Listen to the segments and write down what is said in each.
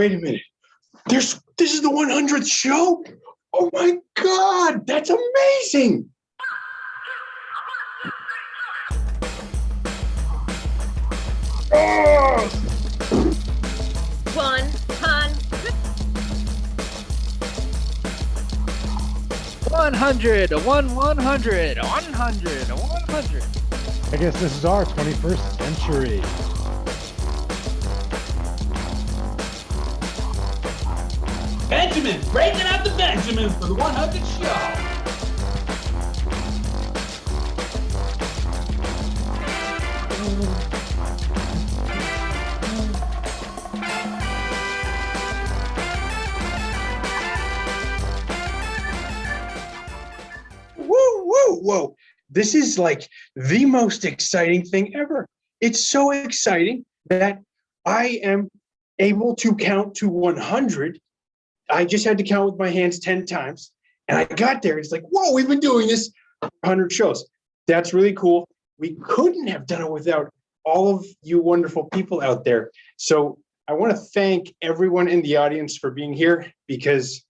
Wait a minute. This is the 100th show? Oh my God, that's amazing. Oh! 100, 100. I guess this is our 21st century. Benjamin, breaking out the Benjamins for the 100th show. Whoa. This is like the most exciting thing ever. It's so exciting that I am able to count to 100. I just had to count with my hands 10 times. And I got there. It's like, whoa, we've been doing this 100 shows. That's really cool. We couldn't have done it without all of you wonderful people out there. So I want to thank everyone in the audience for being here, because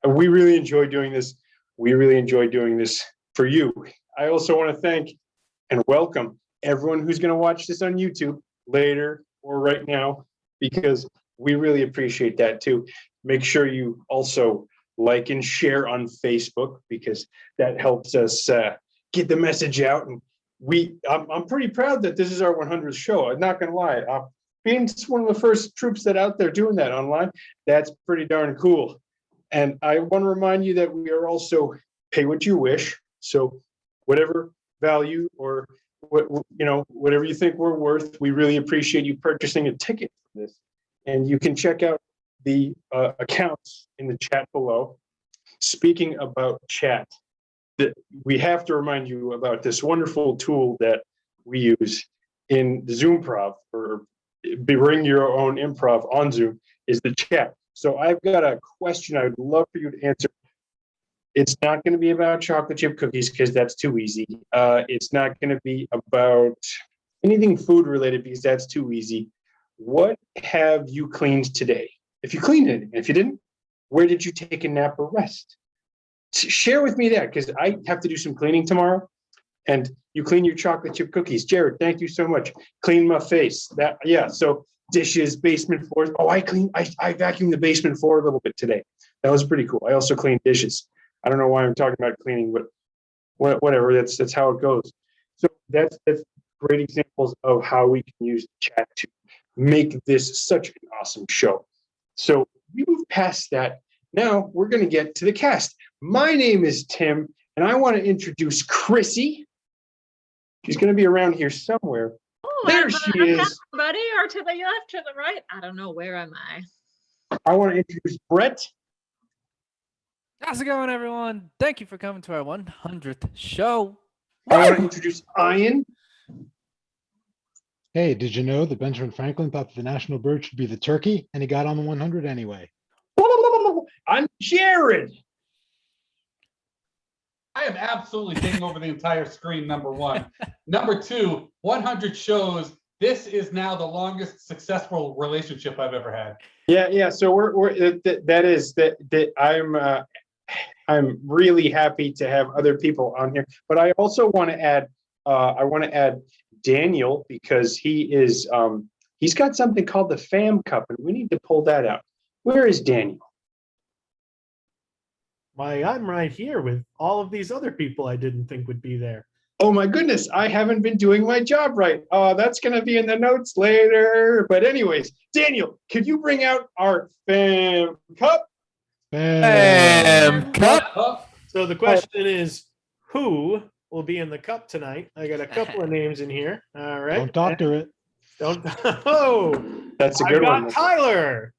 we really enjoy doing this. We really enjoy doing this for you. I also want to thank and welcome everyone who's going to watch this on YouTube later or right now, because we really appreciate that too. Make sure you also like and share on Facebook, because that helps us get the message out. And I'm pretty proud that this is our 100th show. I'm not going to lie. Being one of the first troops that out there doing that online, that's pretty darn cool. And I want to remind you that we are also pay what you wish. So whatever value or whatever you think we're worth, we really appreciate you purchasing a ticket for this. And you can check out the accounts in the chat below. Speaking about chat, we have to remind you about this wonderful tool that we use in Zoomprov, or Bring Your Own Improv on Zoom, is the chat. So I've got a question I would love for you to answer. It's not going to be about chocolate chip cookies, because that's too easy. It's not going to be about anything food related, because that's too easy. What have you cleaned today? If you cleaned it, if you didn't, where did you take a nap or rest? Share with me that, because I have to do some cleaning tomorrow. And you clean your chocolate chip cookies. Jared, thank you so much. Clean my face. So dishes, basement floors. Oh, I vacuumed the basement floor a little bit today. That was pretty cool. I also cleaned dishes. I don't know why I'm talking about cleaning, but whatever. That's how it goes. So that's great examples of how we can use chat to make this such an awesome show. So we move past that. Now we're going to get to the cast. My name is Tim, and I want to introduce Chrissy. She's going to be around here somewhere. Oh, there she is. Buddy, or to the left, to the right? I don't know. Where am I? I want to introduce Brett. How's it going, everyone? Thank you for coming to our 100th show. I want to introduce Ian. Hey, did you know that Benjamin Franklin thought that the national bird should be the turkey, and he got on the 100 anyway? I'm Jared. I am absolutely taking over the entire screen, number one. Number two, 100 shows. This is now the longest successful relationship I've ever had. Yeah. So I'm really happy to have other people on here, but I also want to add Daniel, because he's got something called the Fam Cup, and we need to pull that out. Where is Daniel? Why, I'm right here with all of these other people I didn't think would be there. Oh my goodness, I haven't been doing my job right. Oh, that's going to be in the notes later. But anyways, Daniel, could you bring out our Fam Cup? Fam Cup. So the question is, who will be in the cup tonight? I got a couple of names in here. All right. Don't doctor it. Don't. Oh, That's a good one. Tyler.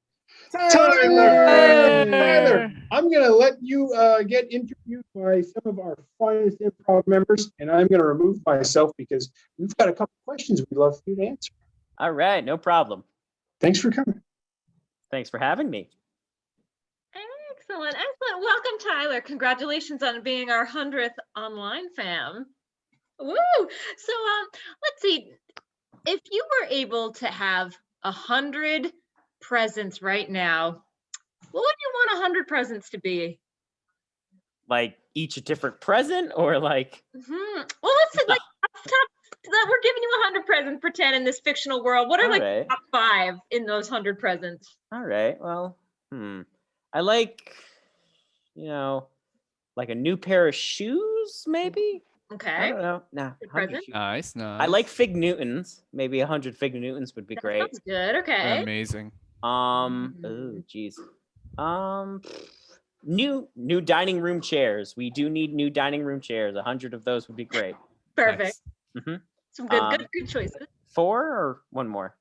Tyler, I'm going to let you get interviewed by some of our finest improv members, and I'm going to remove myself because we've got a couple questions we'd love for you to answer. All right, no problem. Thanks for coming. Thanks for having me. Excellent. Welcome, Tyler. Congratulations on being our 100th online fam. Woo! So let's see. If you were able to have 100 presents right now, what would you want 100 presents to be? Like each a different present, or like Well, let's say like we're giving you 100 presents, pretend in this fictional world. What are like Alright. top 5 in those 100 presents? all right, well, I like, like a new pair of shoes, maybe. I Okay. don't know. Nah, Good 100 present. shoes. Nice, nice. I like Fig Newtons. Maybe 100 Fig Newtons would be That great. sounds good. They're Okay. amazing. Oh, geez. New dining room chairs. We do need new dining room chairs. 100 of those would be great. Perfect. Mhm. Some good choices. 4 or one more?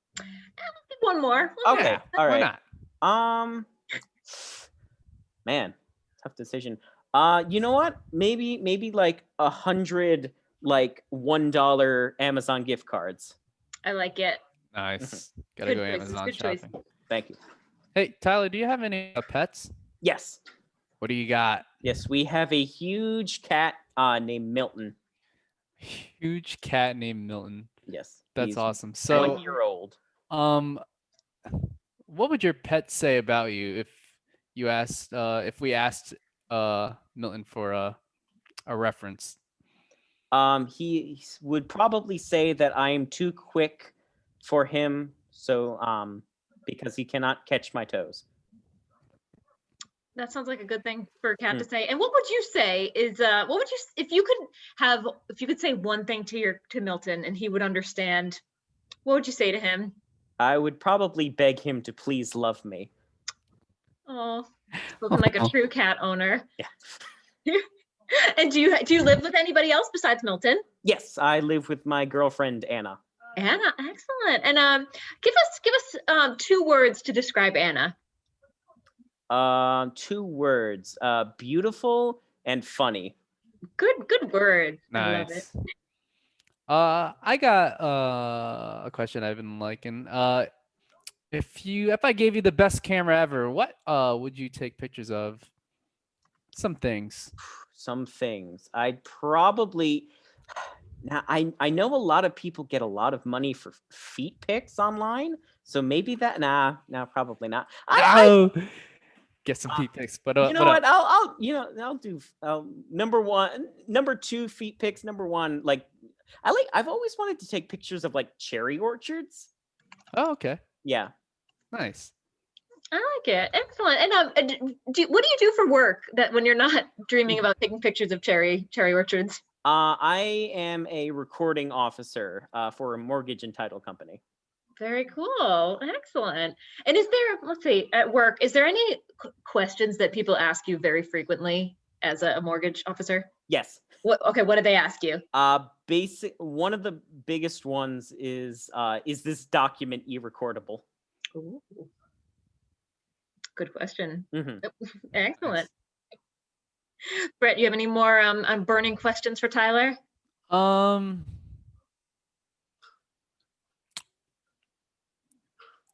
One more. Okay, Yeah, all why right. not? Man, tough decision. You know what? Maybe like 100 like $1 Amazon gift cards. I like it. Nice. Gotta Good go choices, Amazon good choices. shopping. Thank you. Hey, Tyler, do you have any pets? Yes. What do you got? Yes, we have a huge cat named Milton. Huge cat named Milton. Yes. That's he's awesome. 1 So, year old. what would your pet say about you if we asked Milton for a reference? He would probably say that I am too quick for him, so because he cannot catch my toes. That sounds like a good thing for a cat to say. And what would you say is what would you if you could say one thing to Milton and he would understand, what would you say to him? I would probably beg him to please love me. Oh, spoken like a true cat owner. Yeah. And do you live with anybody else besides Milton? Yes, I live with my girlfriend Anna. Anna, excellent. And give us 2 words to describe Anna. 2 words: beautiful and funny. Good word. I love it. Nice. I got a question I've been liking. If I gave you the best camera ever, what would you take pictures of? Some things. Some things. I'd probably. Now I know a lot of people get a lot of money for feet pics online, so maybe that. Nah, probably not. Get some feet pics, but You know what? I'll do number 2 feet pics. Number 1, like I've always wanted to take pictures of like cherry orchards. Oh, okay. Yeah. Nice. I like it. Excellent. And what do you do for work that when you're not dreaming about taking pictures of cherry orchards? I am a recording officer for a mortgage and title company. Very cool. Excellent. And is there, let's see, at work, is there any questions that people ask you very frequently as a mortgage officer? Yes. What do they ask you? One of the biggest ones is this document e-recordable? Ooh. Good question. Mhm. Excellent. Brett, you have any more burning questions for Tyler? Nope.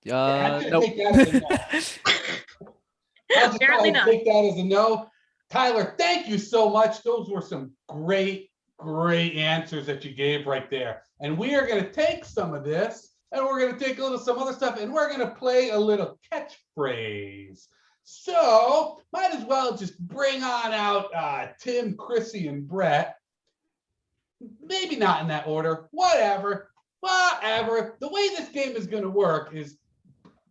Take that as a no. I'll just Apparently probably not. take that as a no. Tyler, thank you so much. Those were some great answers that you gave right there. And we are going to take some of this and we're going to take some other stuff and we're going to play a little catchphrase. So might as well just bring on out Tim, Chrissy, and Brett. Maybe not in that order. Whatever. The way this game is going to work is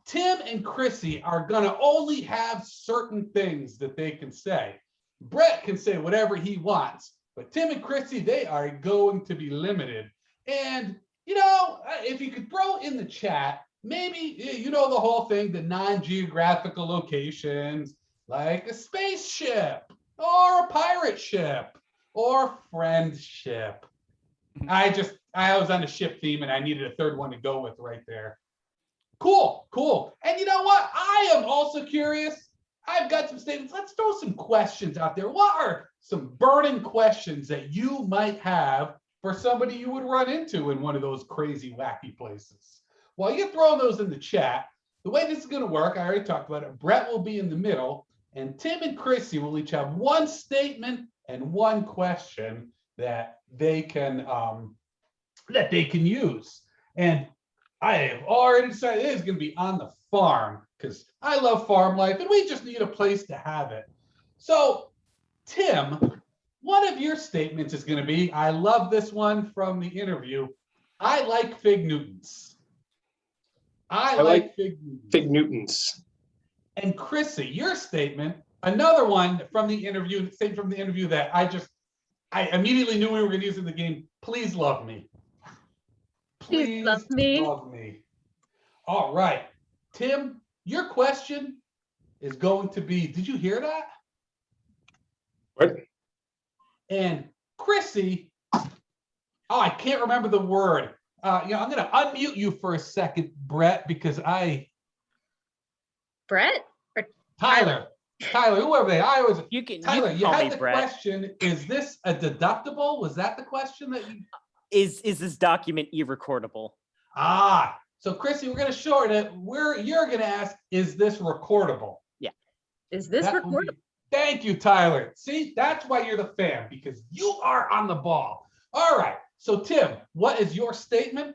Tim and Chrissy are going to only have certain things that they can say. Brett can say whatever he wants, but Tim and Chrissy, they are going to be limited. And, if you could throw in the chat, maybe, the whole thing, the non-geographical locations, like a spaceship or a pirate ship or friendship. I was on a ship theme and I needed a third one to go with right there. Cool. And you know what? I am also curious. I've got some statements. Let's throw some questions out there. What are some burning questions that you might have for somebody you would run into in one of those crazy, wacky places? While you're throwing those in the chat, the way this is going to work, I already talked about it. Brett will be in the middle, and Tim and Chrissy will each have one statement and one question that they can use. And I have already decided it is going to be on the farm because I love farm life and we just need a place to have it. So, Tim, one of your statements is going to be, I love this one from the interview. I like fig Newtons. I like fig Newtons. Fig Newtons. And Chrissy, your statement, another one from the interview, same from the interview that I immediately knew we were going to use in the game. Please love me. Please love me. Love me. All right. Tim, your question is going to be, did you hear that? What? And Chrissy, I can't remember the word. I'm going to unmute you for a second, Brett, because Brett? Or Tyler, whoever they, I always, Tyler, can you call had me the Brett. question, is this a deductible? Was that the question that you? Is this document irrecordable? So Chrissy, we're going to shorten it. You're going to ask, is this recordable? is this That would recordable? be- Thank you, Tyler. See, that's why you're the fan, because you are on the ball. All right. So Tim, what is your statement?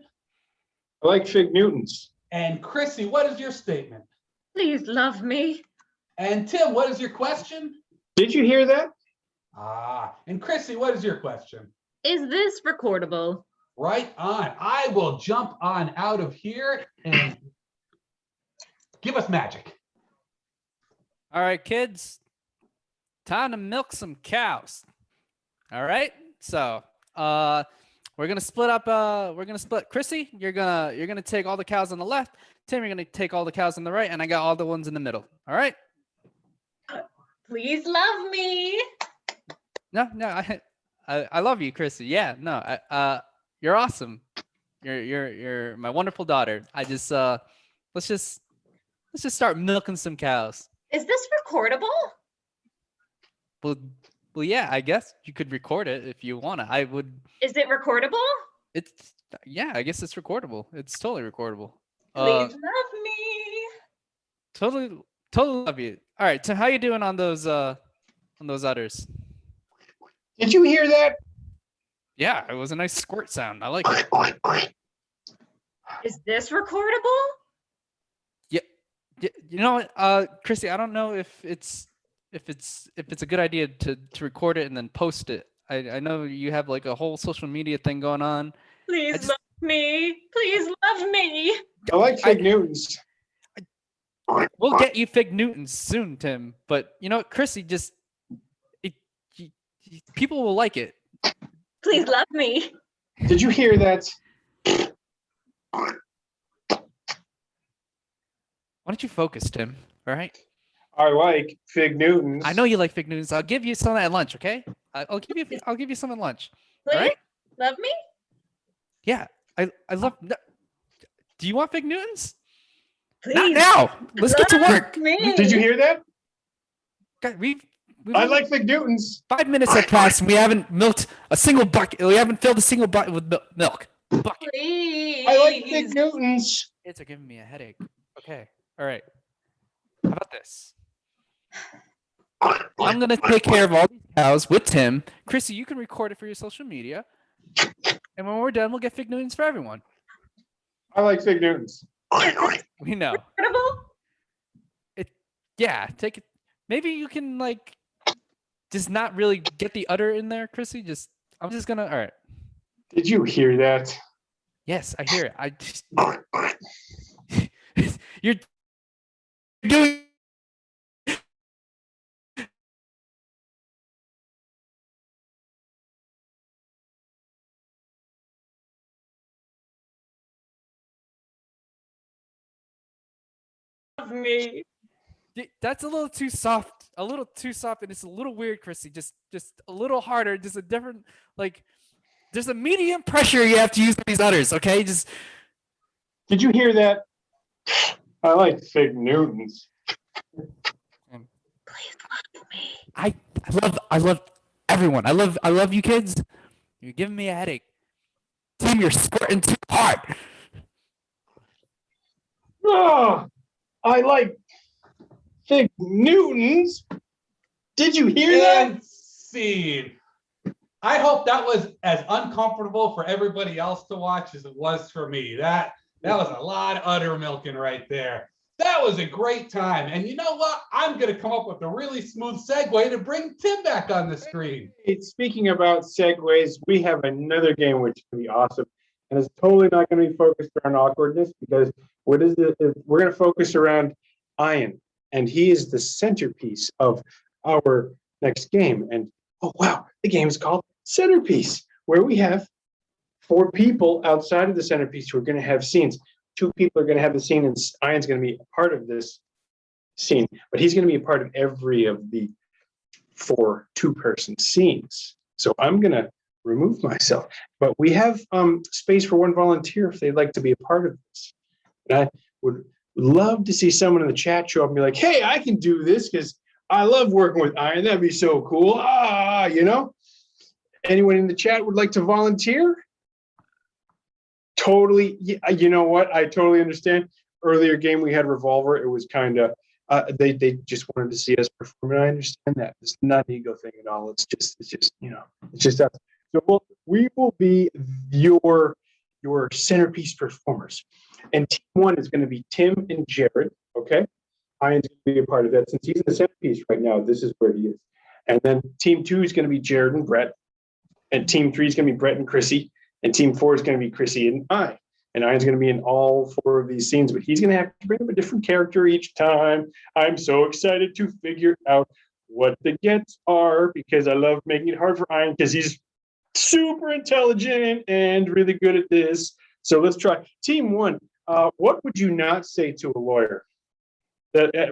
I like fig Newtons. And Chrissy, what is your statement? Please love me. And Tim, what is your question? Did you hear that? And Chrissy, what is your question? Is this recordable? Right on. I will jump on out of here and give us magic. All right, kids. Time to milk some cows. All right. So we're gonna split up. We're gonna split. Chrissy, you're gonna take all the cows on the left. Tim, you're gonna take all the cows on the right, and I got all the ones in the middle. All right. Please love me. No, I love you, Chrissy. Yeah, no, you're awesome. You're my wonderful daughter. I just let's just start milking some cows. Is this recordable? Well, yeah, I guess you could record it if you wanna. I would. Is it recordable? Yeah, I guess it's recordable. It's totally recordable. Please love me. Totally love you. All right, so how you doing on those udders? Did you hear that? Yeah, it was a nice squirt sound. I like it. Is this recordable? Yeah, you know what, Chrissy, I don't know if it's a good idea to record it and then post it. I know you have like a whole social media thing going on. Please love me. Please love me. I like fig Newtons. We'll get you fig Newtons soon, Tim. But you know what, Chrissy, people will like it. Please love me. Did you hear that? Why don't you focus, Tim? All right. I like fig Newtons. I know you like fig Newtons. I'll give you some at lunch, okay? I'll give you some at lunch. Please All right? love me. Yeah, I love. Do you want fig Newtons? Please Not now. Let's get to work. me. Did you hear that? God, I like fig Newtons. 5 minutes have passed and we haven't milked a single bucket. We haven't filled a single bucket with milk. Bucket. Please. I like fig Newtons. Kids are giving me a headache. Okay. All right. How about this? I'm gonna take care of all these cows with Tim. Chrissy, you can record it for your social media. And when we're done, we'll get fig Newtons for everyone. I like fig Newtons. We know. Recordable? Yeah, take it. Maybe you can like just not really get the udder in there, Chrissy. I'm just gonna. All right. Did you hear that? Yes, I hear it. You're doing. Love me. That's a little too soft. A little too soft, and it's a little weird, Chrissy. Just a little harder. Just a different like. There's a medium pressure you have to use with these udders. Okay, just. Did you hear that? I like fig Newtons. Please love me. I love everyone. I love you kids. You're giving me a headache. Tim, you're squirting too hard. Oh, I like fig Newtons. Did you hear that? And scene. I hope that was as uncomfortable for everybody else to watch as it was for me. That was a lot of udder milking right there. That was a great time. And you know what? I'm going to come up with a really smooth segue to bring Tim back on the screen. Hey, speaking about segues, we have another game which is going to be awesome. And it's totally not going to be focused around awkwardness because what is it? We're going to focus around Ian. And he is the centerpiece of our next game. And oh, wow, the game is called Centerpiece, where we have 4 people outside of the centerpiece who are going to have scenes. 2 people are going to have the scene, and Ian's going to be a part of this scene, but he's going to be a part of every of the 4 two-person scenes. So I'm going to remove myself, but we have space for 1 volunteer if they'd like to be a part of this. And I would love to see someone in the chat show up and be like, hey, I can do this because I love working with Ian. That'd be so cool. You know? Anyone in the chat would like to volunteer? Totally. Yeah, you know what? I totally understand. Earlier game we had Revolver. It was kind of they just wanted to see us perform, and I understand that. It's not an ego thing at all. It's just you know, it's just us. So we will be your centerpiece performers, and team 1 is going to be Tim and Jared. Okay, Ian's going to be a part of that since he's in the centerpiece right now. This is where he is, and then team 2 is going to be Jared and Brett, and team 3 is going to be Brett and Chrissy. And team 4 is going to be Chrissy and I. And Ian's going to be in all 4 of these scenes, but he's going to have to bring up a different character each time. I'm so excited to figure out what the gets are because I love making it hard for Ian because he's super intelligent and really good at this. So let's try. Team 1, what would you not say to a lawyer?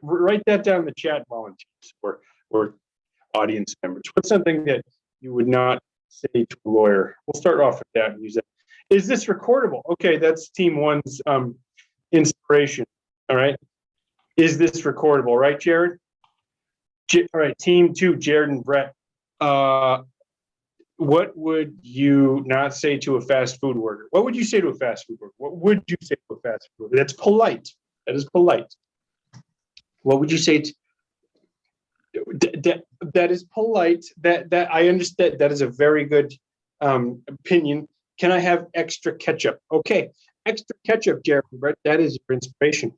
Write that down in the chat, volunteers or audience members. What's something that you would not say to a lawyer? We'll start off with that and use that. Is this recordable? Okay, that's team 1's inspiration. All right. Is this recordable? Right, Jared? All right, team 2, Jared and Brett. What would you not say to a fast food worker? What would you say to a fast food worker? What would you say to a fast food worker? That's polite. That is polite. What would you say to that is polite. That I understand. That is a very good opinion. Can I have extra ketchup? Okay, extra ketchup, Jared. Brett, that is your inspiration.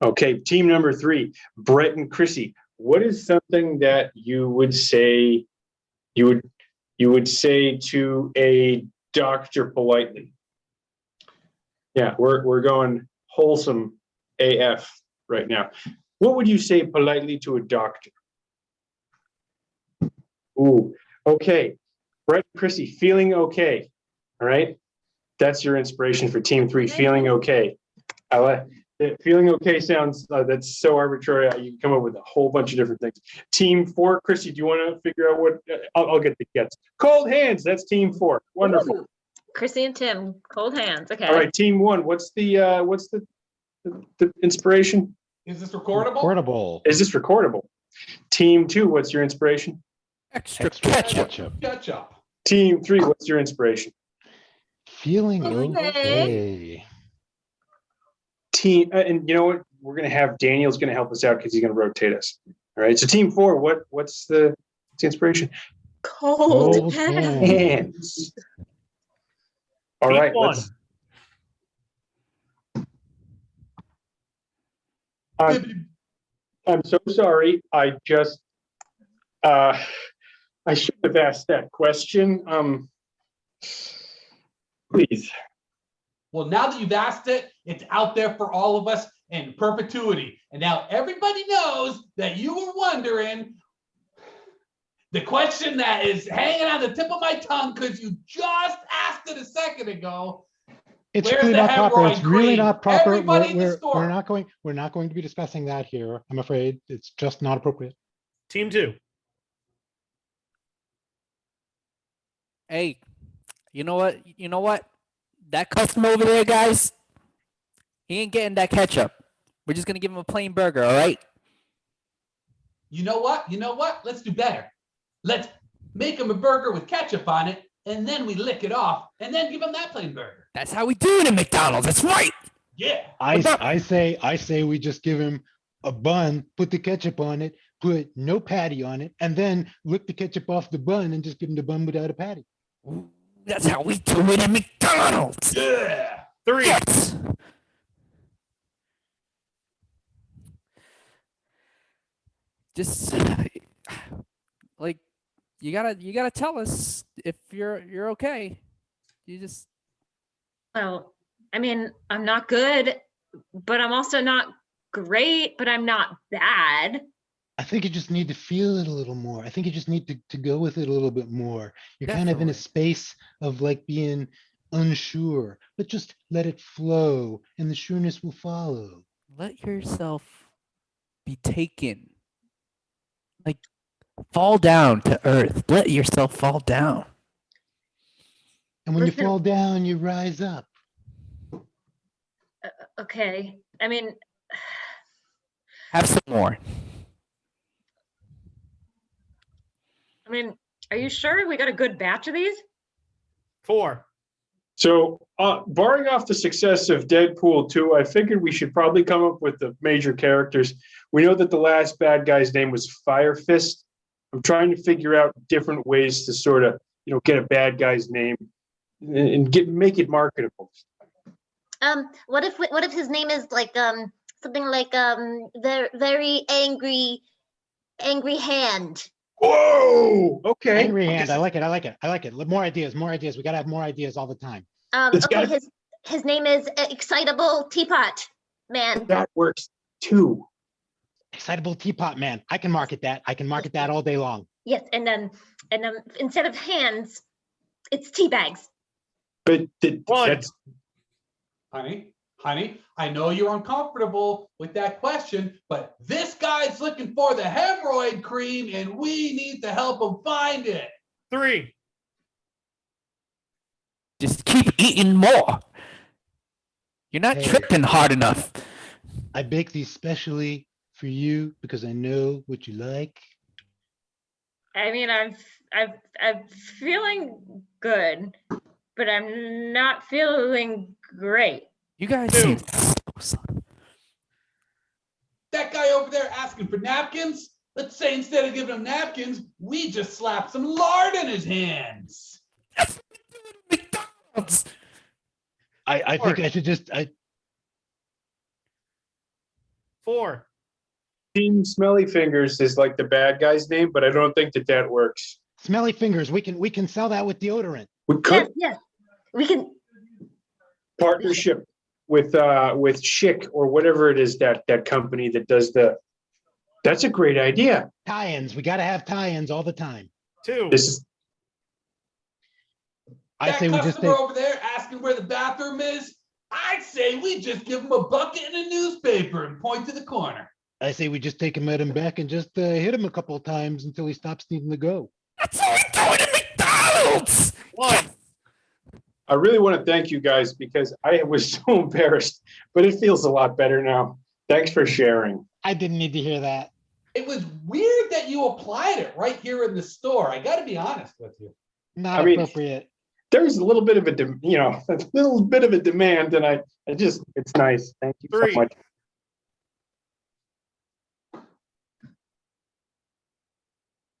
Okay, team number 3, Brett and Chrissy. What is something that you would say? You would say to a doctor politely? Yeah, we're going wholesome AF right now. What would you say politely to a doctor? Ooh, okay. Brett and Chrissy, feeling okay. All right. That's your inspiration for team 3, feeling okay. I like feeling okay sounds, that's so arbitrary. You can come up with a whole bunch of different things. Team 4, Chrissy, do you want to figure out what, I'll get the gets. Cold hands, that's team 4. Wonderful. Ooh, Chrissy and Tim, cold hands. Okay. All right, team 1, what's the inspiration? Is this recordable? Recordable. Is this recordable? Team 2, what's your inspiration? Extra ketchup. Ketchup. Team 3, what's your inspiration? Feeling Okay. okay. Team, and you know what? We're gonna have Daniel's gonna help us out because he's gonna rotate us. All right. So team 4, what's the inspiration? Cold Cold hands. Hands. All Team right. 1. I'm so sorry. I just I should have asked that question. Please. Well, now that you've asked it, it's out there for all of us in perpetuity. And now everybody knows that you were wondering the question that is hanging on the tip of my tongue because you just asked it a second ago. It's Where's really the not proper. It's hemorrhoid really cream? not proper. Everybody in the store. We're not going to be discussing that here. I'm afraid it's just not appropriate. Team 2. Hey, you know what? That customer over there, guys, he ain't getting that ketchup. We're just gonna give him a plain burger, all right? You know what? Let's do better. Let's make him a burger with ketchup on it, and then we lick it off, and then give him that plain burger. That's how we do it at McDonald's. That's right. Yeah. I say we just give him a bun, put the ketchup on it, put no patty on it, and then lick the ketchup off the bun and just give him the bun without a patty. Ooh, that's how we do it at McDonald's. Yeah. 3. Yes. just like you gotta tell us if you're okay. You just Well, I mean, I'm not good, but I'm also not great, but I'm not bad. I think you just need to feel it a little more. I think you just need to go with it a little bit more. You're kind of in a Definitely. space of like being unsure, but just let it flow and the sureness will follow. let yourself be taken. Like fall down to earth. Let yourself fall down. And when you Listen- fall down, you rise up. Okay. I mean, Have some more. are you sure we got a good batch of these? 4. So, barring off the success of Deadpool 2, I figured we should probably come up with the major characters. We know that the last bad guy's name was Fire Fist. I'm trying to figure out different ways to sort of, get a bad guy's name and make it marketable. What if his name is like something like very angry hand? Whoa! Okay. Angry hand. I like it. I like it. I like it. More ideas. More ideas. We gotta have more ideas all the time. It's Okay, gotta- his name is Excitable Teapot Man. That works too. Excitable teapot man. I can market that. I can market that all day long. Yes, and then instead of hands, it's tea bags. But One. that's Honey, I know you're uncomfortable with that question, but this guy's looking for the hemorrhoid cream and we need to help him find it. 3. Just keep eating more. You're not Hey. tripping hard enough. I bake these specially for you because I know what you like. I mean, I'm feeling good, but I'm not feeling great. You guys Two. seem That guy over there asking for napkins, let's say instead of giving him napkins, we just slap some lard in his hands. McDonald's. I think I should just 4. Team Smelly Fingers is like the bad guy's name, but I don't think that works. smelly fingers. We can sell that with deodorant. We could Yes, we can. partnership with Schick or whatever it is that company that does that's a great idea. Tie-ins. We gotta have tie-ins all the time. 2. This is I That say we just customer take, over there asking where the bathroom is, I'd say we just give him a bucket and a newspaper and point to the corner. I say we just take him at him back and just hit him a couple of times until he stops needing to go. That's all we're doing at McDonald's. 1. I really want to thank you guys because I was so embarrassed, but it feels a lot better now. Thanks for sharing. I didn't need to hear that. It was weird that you applied it right here in the store. I got to be honest with you. Not I mean, appropriate. There's a little bit of a little bit of a demand, and I just it's nice. Thank you 3. so much.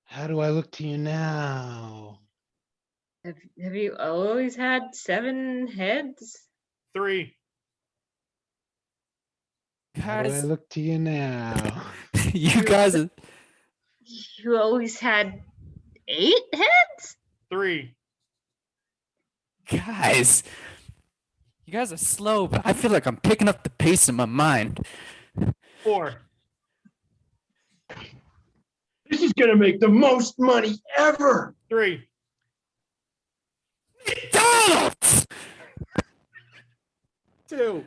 How do I look to you now? Have you always had 7 heads? 3. How do I Guys, look to you now? you guys are You always had 8 heads? 3. guys. You guys are slow, but I feel like I'm picking up the pace in my mind. 4. This is gonna make the most money ever. 3. McDonald's. 2.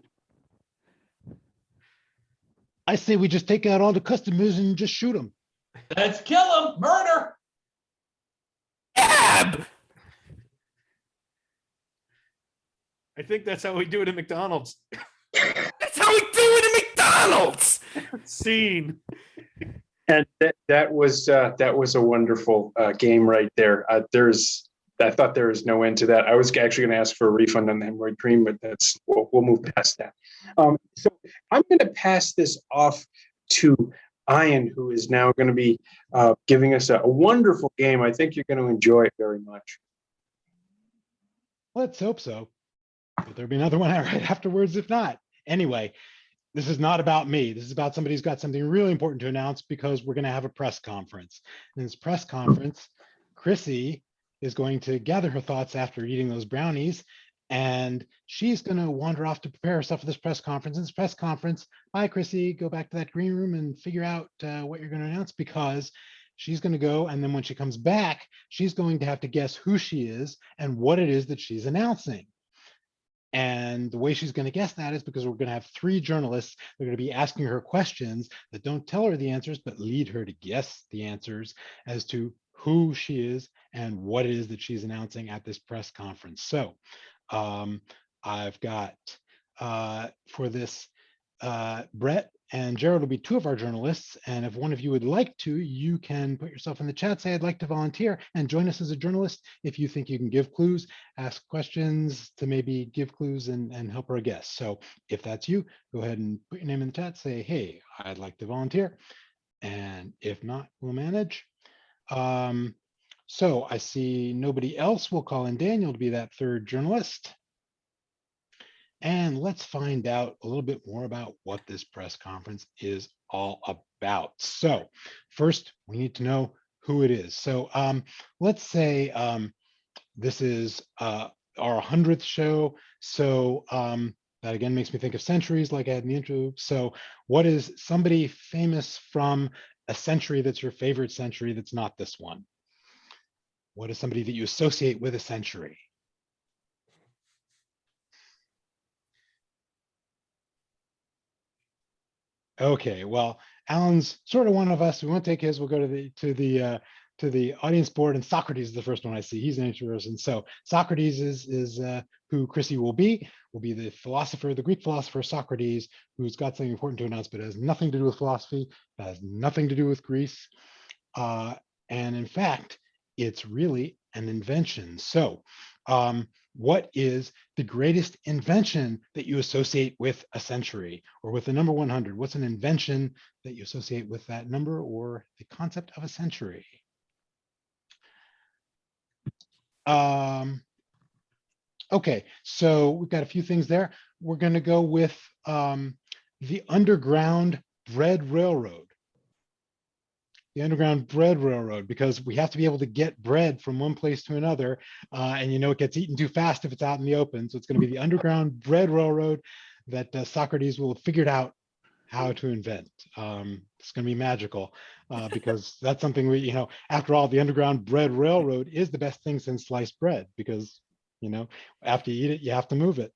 I say we just take out all the customers and just shoot them. Let's kill him. Murder. Ab. I think that's how we do it at McDonald's. That's how we do it at McDonald's. Scene. And that was a wonderful game right there. I thought there was no end to that. I was actually going to ask for a refund on the hemorrhoid cream, but we'll move past that. So I'm going to pass this off to Ian, who is now going to be giving us a wonderful game. I think you're going to enjoy it very much. Let's hope so. But there'll be another one right afterwards if not. Anyway, this is not about me. This is about somebody who's got something really important to announce because we're going to have a press conference. In this press conference, Chrissy is going to gather her thoughts after eating those brownies, and she's going to wander off to prepare herself for this press conference. In this press conference, bye, Chrissy, go back to that green room and figure out what you're going to announce, because she's going to go, and then when she comes back, she's going to have to guess who she is and what it is that she's announcing. And the way she's going to guess that is because we're going to have 3 journalists. They're going to be asking her questions that don't tell her the answers, but lead her to guess the answers as to who she is and what it is that she's announcing at this press conference. So I've got for this, Brett and Jared will be 2 of our journalists. And if one of you would like to, you can put yourself in the chat, say, I'd like to volunteer and join us as a journalist. If you think you can give clues, ask questions to maybe give clues and help our guests. So if that's you, go ahead and put your name in the chat, say, hey, I'd like to volunteer. And if not, we'll manage. So I see nobody else. We'll call in Daniel to be that 3rd journalist. And let's find out a little bit more about what this press conference is all about. So first, we need to know who it is. So let's say this is our 100th show. So that again makes me think of centuries, like I had in the intro. So what is somebody famous from a century that's your favorite century that's not this one? What is somebody that you associate with a century? Okay, well, Alan's sort of one of us. We won't take his. We'll go to the audience board, and Socrates is the first one I see. He's an ancient person. So Socrates is who Chrissy will be the philosopher, the Greek philosopher Socrates, who's got something important to announce, but it has nothing to do with philosophy, it has nothing to do with Greece. And in fact, it's really an invention. So what is the greatest invention that you associate with a century or with the number 100? What's an invention that you associate with that number or the concept of a century? Okay, so we've got a few things there. We're going to go with the Underground Bread Railroad. The Underground Bread Railroad, because we have to be able to get bread from one place to another. And you know, it gets eaten too fast if it's out in the open. So it's going to be the Underground Bread Railroad that Socrates will have figured out how to invent. It's going to be magical because that's something we, you know, after all, the Underground Bread Railroad is the best thing since sliced bread because, you know, after you eat it, you have to move it.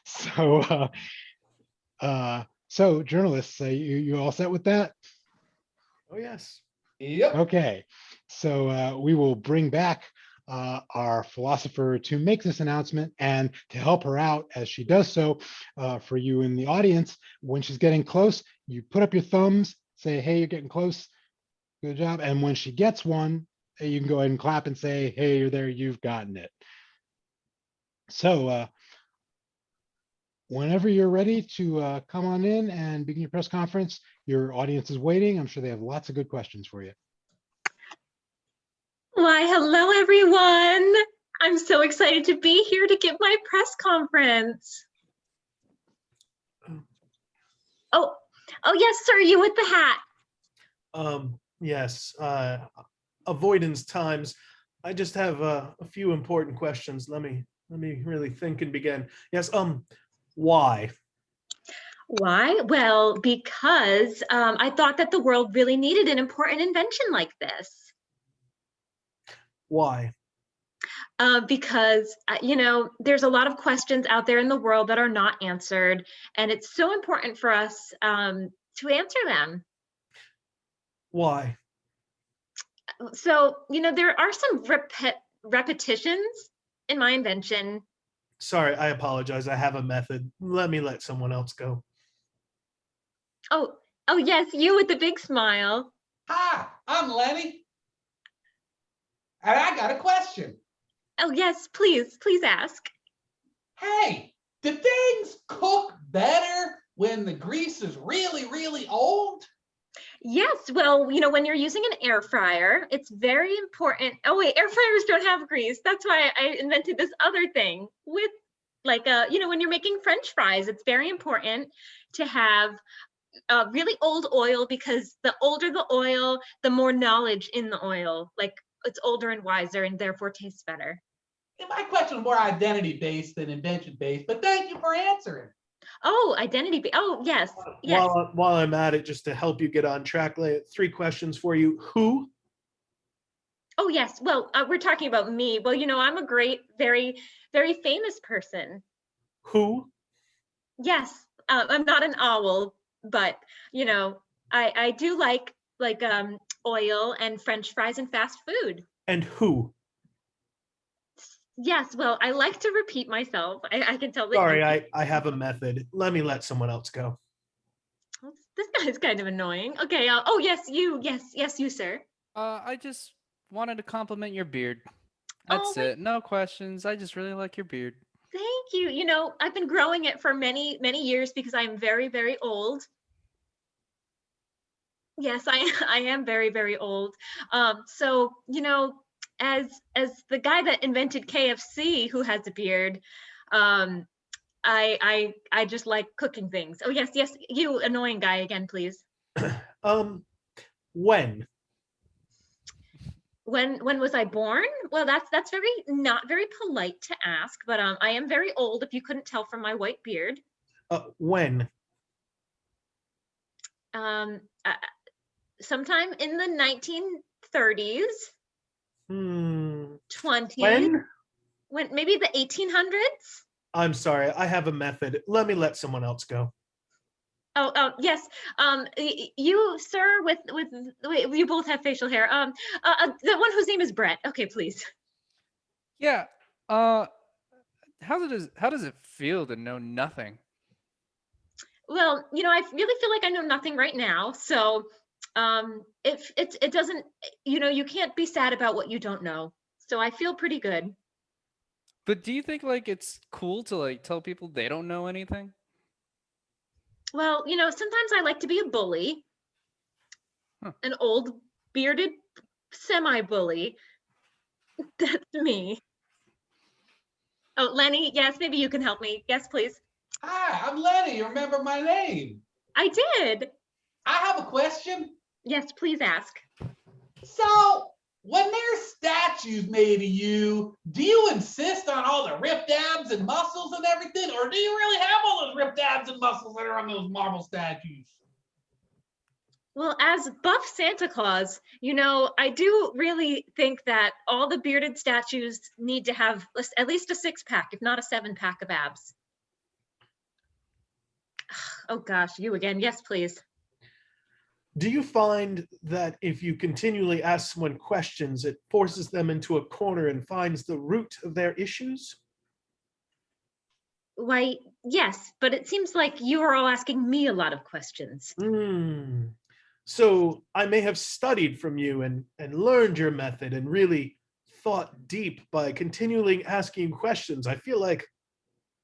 So, so journalists, you all set with that? Oh, yes. Yep. Okay, so we will bring back our philosopher to make this announcement and to help her out as she does so. For you in the audience, when she's getting close, you put up your thumbs, say, hey, you're getting close, good job. And when she gets one, you can go ahead and clap and say, hey, you're there, you've gotten it. So whenever you're ready to come on in and begin your press conference, your audience is waiting. I'm sure they have lots of good questions for you. Why, hello, everyone. I'm so excited to be here to give my press conference. Oh, yes, sir, you with the hat. Yes, avoidance times. I just have a few important questions. Let me really think and begin. Yes, why? Why? Well, because I thought that the world really needed an important invention like this. Why? Because, you know, there's a lot of questions out there in the world that are not answered, and it's so important for us to answer them. Why? So, you know, there are some repetitions in my invention. Sorry, I apologize. I have a method. Let me let someone else go. Oh, yes, you with the big smile. Hi, I'm Lenny. And I got a question. Oh, yes, please ask. Hey, do things cook better when the grease is really, really old? Yes, well, you know, when you're using an air fryer, it's very important. Oh, wait, air fryers don't have grease. That's why I invented this other thing with, like, you know, when you're making French fries, it's very important to have really old oil, because the older the oil, the more knowledge in the oil. Like it's older and wiser and therefore tastes better. My question was more identity-based than invention-based, but thank you for answering. Oh, identity. Oh, yes. Yes. While I'm at it, just to help you get on track, 3 questions for you. Who? Oh, yes. Well, we're talking about me. Well, I'm a great, very, very famous person. Who? Yes. I'm not an owl, but I do like oil and French fries and fast food. And who? Yes. Well, I like to repeat myself. I can tell that. Sorry, I have a method. Let me let someone else go. This guy's kind of annoying. Okay. Oh, yes, you. Yes, you, sir. I just wanted to compliment your beard. That's it. No questions. I just really like your beard. Thank you. I've been growing it for many, many years because I'm very, very old. Yes, I am very, very old. So, as the guy that invented KFC who has a beard, I just like cooking things. Oh, yes, you annoying guy again, please. When? When was I born? Well, that's not very polite to ask, but I am very old if you couldn't tell from my white beard. When? Sometime in the 1930s. 20s. When maybe the 1800s? I'm sorry, I have a method. Let me let someone else go. Oh, yes. You, sir, with wait, you both have facial hair. The one whose name is Brett. Okay, please. Yeah. How does it feel to know nothing? Well, I really feel like I know nothing right now. So, it doesn't. You can't be sad about what you don't know. So I feel pretty good. But do you think it's cool to tell people they don't know anything? Well, sometimes I like to be a bully. Huh. An old bearded semi-bully. That's me. Oh, Lenny, yes, maybe you can help me. Yes, please. Hi, I'm Lenny. You remember my name? I did. I have a question. Yes, please ask. So, when there's statues made of you, do you insist on all the ripped abs and muscles and everything? Or do you really have all those ripped abs and muscles that are on those marble statues? Well, as buff Santa Claus, I do really think that all the bearded statues need to have at least a 6-pack, if not a 7-pack of abs. Oh gosh, you again. Yes, please. Do you find that if you continually ask someone questions, it forces them into a corner and finds the root of their issues? Why, yes, but it seems like you are all asking me a lot of questions. So I may have studied from you and learned your method and really thought deep by continually asking questions. I feel like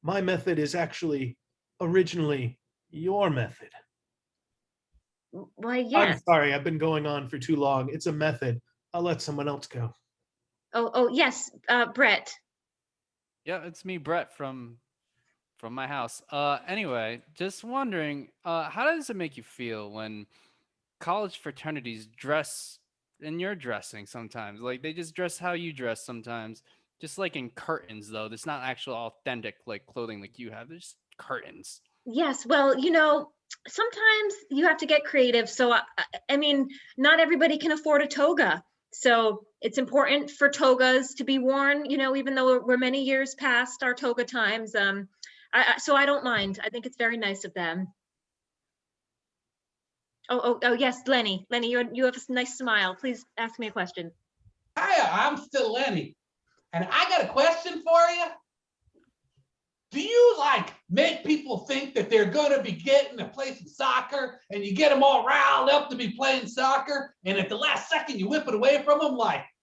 my method is actually originally your method. Why, yes. I'm sorry, I've been going on for too long. It's a method. I'll let someone else go. Oh, yes, Brett. Yeah, it's me, Brett, from my house. Anyway, just wondering, how does it make you feel when college fraternities dress and you're dressing sometimes? They just dress how you dress sometimes. Just in curtains, though. It's not actual authentic clothing like you have. They're just curtains. Yes, well, sometimes you have to get creative. So, I mean, not everybody can afford a toga. So it's important for togas to be worn, even though we're many years past our toga times. So I don't mind. I think it's very nice of them. Oh, yes, Lenny. Lenny, you have a nice smile. Please ask me a question. Hi, I'm still Lenny. And I got a question for you. Do you make people think that they're going to be getting to play some soccer and you get them all riled up to be playing soccer, and at the last second you whip it away from them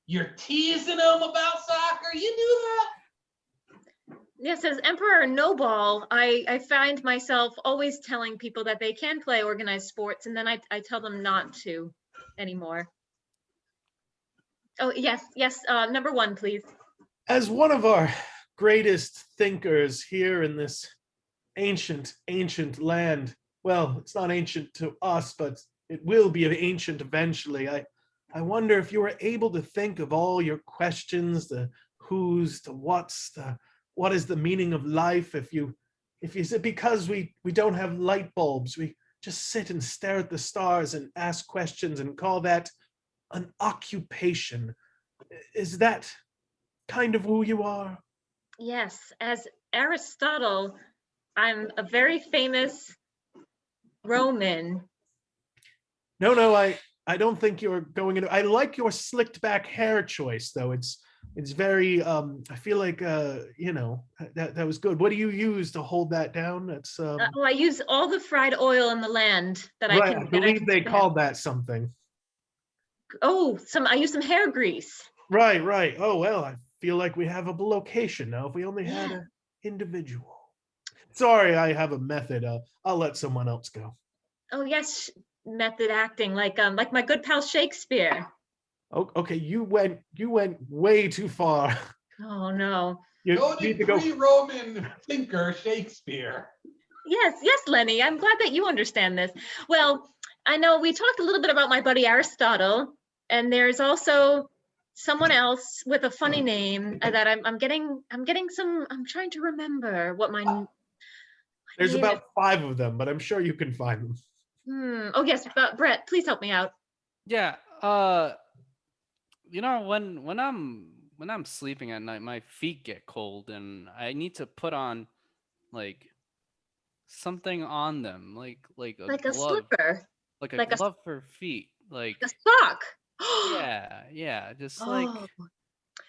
you're teasing them about soccer? You do that? Yes, as Emperor Noball, I find myself always telling people that they can play organized sports, and then I tell them not to anymore. Oh, yes, number 1, please. As one of our greatest thinkers here in this ancient land, well, it's not ancient to us, but it will be ancient eventually. I wonder if you were able to think of all your questions, the who's, the what's, the what is the meaning of life. If you said, because we don't have light bulbs, we just sit and stare at the stars and ask questions and call that an occupation. Is that kind of who you are? Yes, as Aristotle, I'm a very famous Roman. No, I don't think you're going into. I like your slicked back hair choice, though. It's very. I feel like that was good. What do you use to hold that down? That's I use all the fried oil in the land that I right. can. I that believe they spare. called that something. Oh, I use some hair grease. Right. Oh well, I feel like we have a location now. If we only had an individual. Sorry, I have a method. I'll let someone else go. Oh yes, method acting like my good pal Shakespeare. Oh, okay, you went way too far. Oh no. You Go need to to go. pre-Roman thinker Shakespeare. Yes, Lenny. I'm glad that you understand this. Well, I know we talked a little bit about my buddy Aristotle, and there's also someone else with a funny name that I'm getting some. I'm trying to remember what my There's name about 5 of them, but I'm sure you can find them. Oh yes, but Brett, please help me out. Yeah. When I'm sleeping at night, my feet get cold, and I need to put on like something on them, like a Like a glove, slipper, like a like a glove for feet, like a sock. yeah, just like Oh,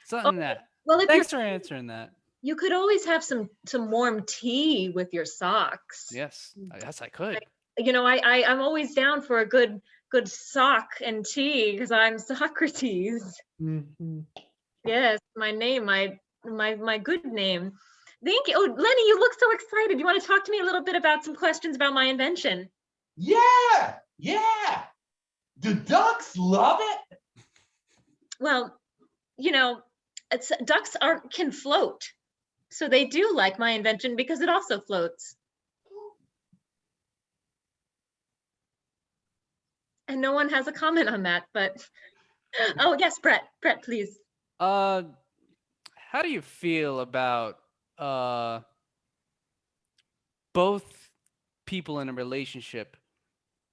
something that. well, if Thanks for answering that. you could always have some warm tea with your socks. Yes, I could. I'm always down for a good sock and tea because I'm Socrates. Mhm. Yes, my name, my good name. Thank you. Oh, Lenny, you look so excited. You want to talk to me a little bit about some questions about my invention? Yeah. Do ducks love it? Well, ducks can float, so they do like my invention because it also floats. And no one has a comment on that, but oh yes, Brett, please. How do you feel about both people in a relationship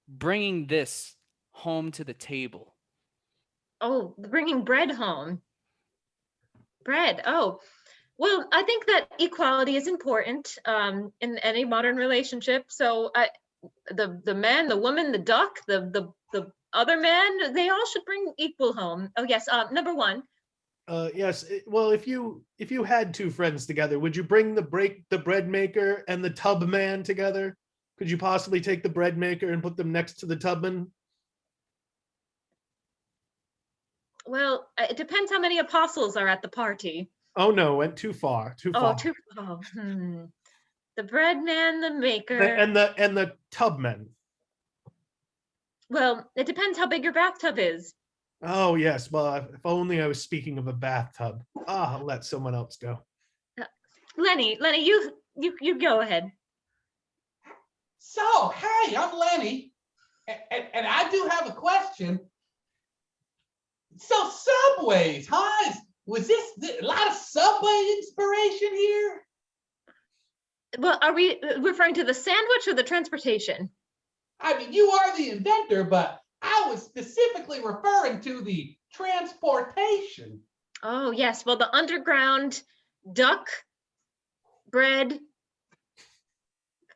bringing this home to the table? Oh, bringing bread home. Bread. Oh, well, I think that equality is important in any modern relationship. So the man, the woman, the duck, the other man, they all should bring equal home. Oh yes. Number 1. Yes. Well, if you had 2 friends together, would you bring the bread maker and the tub man together? Could you possibly take the bread maker and put them next to the tubman? Well, it depends how many apostles are at the party. Oh no, went too far. Too far. The bread man, the maker. And the tubman. Well, it depends how big your bathtub is. Oh yes. Well, if only I was speaking of a bathtub. I'll let someone else go. Lenny, you go ahead. So, hey, I'm Lenny, and I do have a question. So, subways, huh? Was this a lot of subway inspiration here? Well, are we referring to the sandwich or the transportation? I mean, you are the inventor, but I was specifically referring to the transportation. Oh, yes. Well, the underground duck bread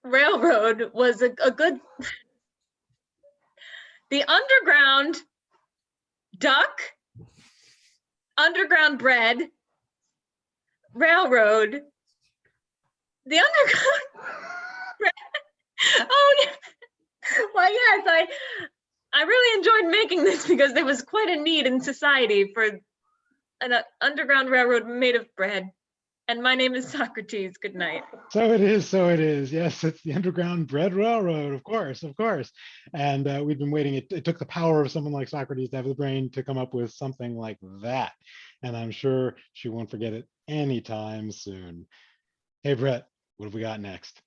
railroad was a good. The underground duck underground bread railroad. The underground bread. Oh, yeah. Well, yes, I really enjoyed making this because there was quite a need in society for an underground railroad made of bread. And my name is Socrates. Good night. So it is. Yes, it's the Underground Bread Railroad, of course. And we've been waiting. It took the power of someone like Socrates to have the brain to come up with something like that. And I'm sure she won't forget it anytime soon. Hey, Brett, what have we got next?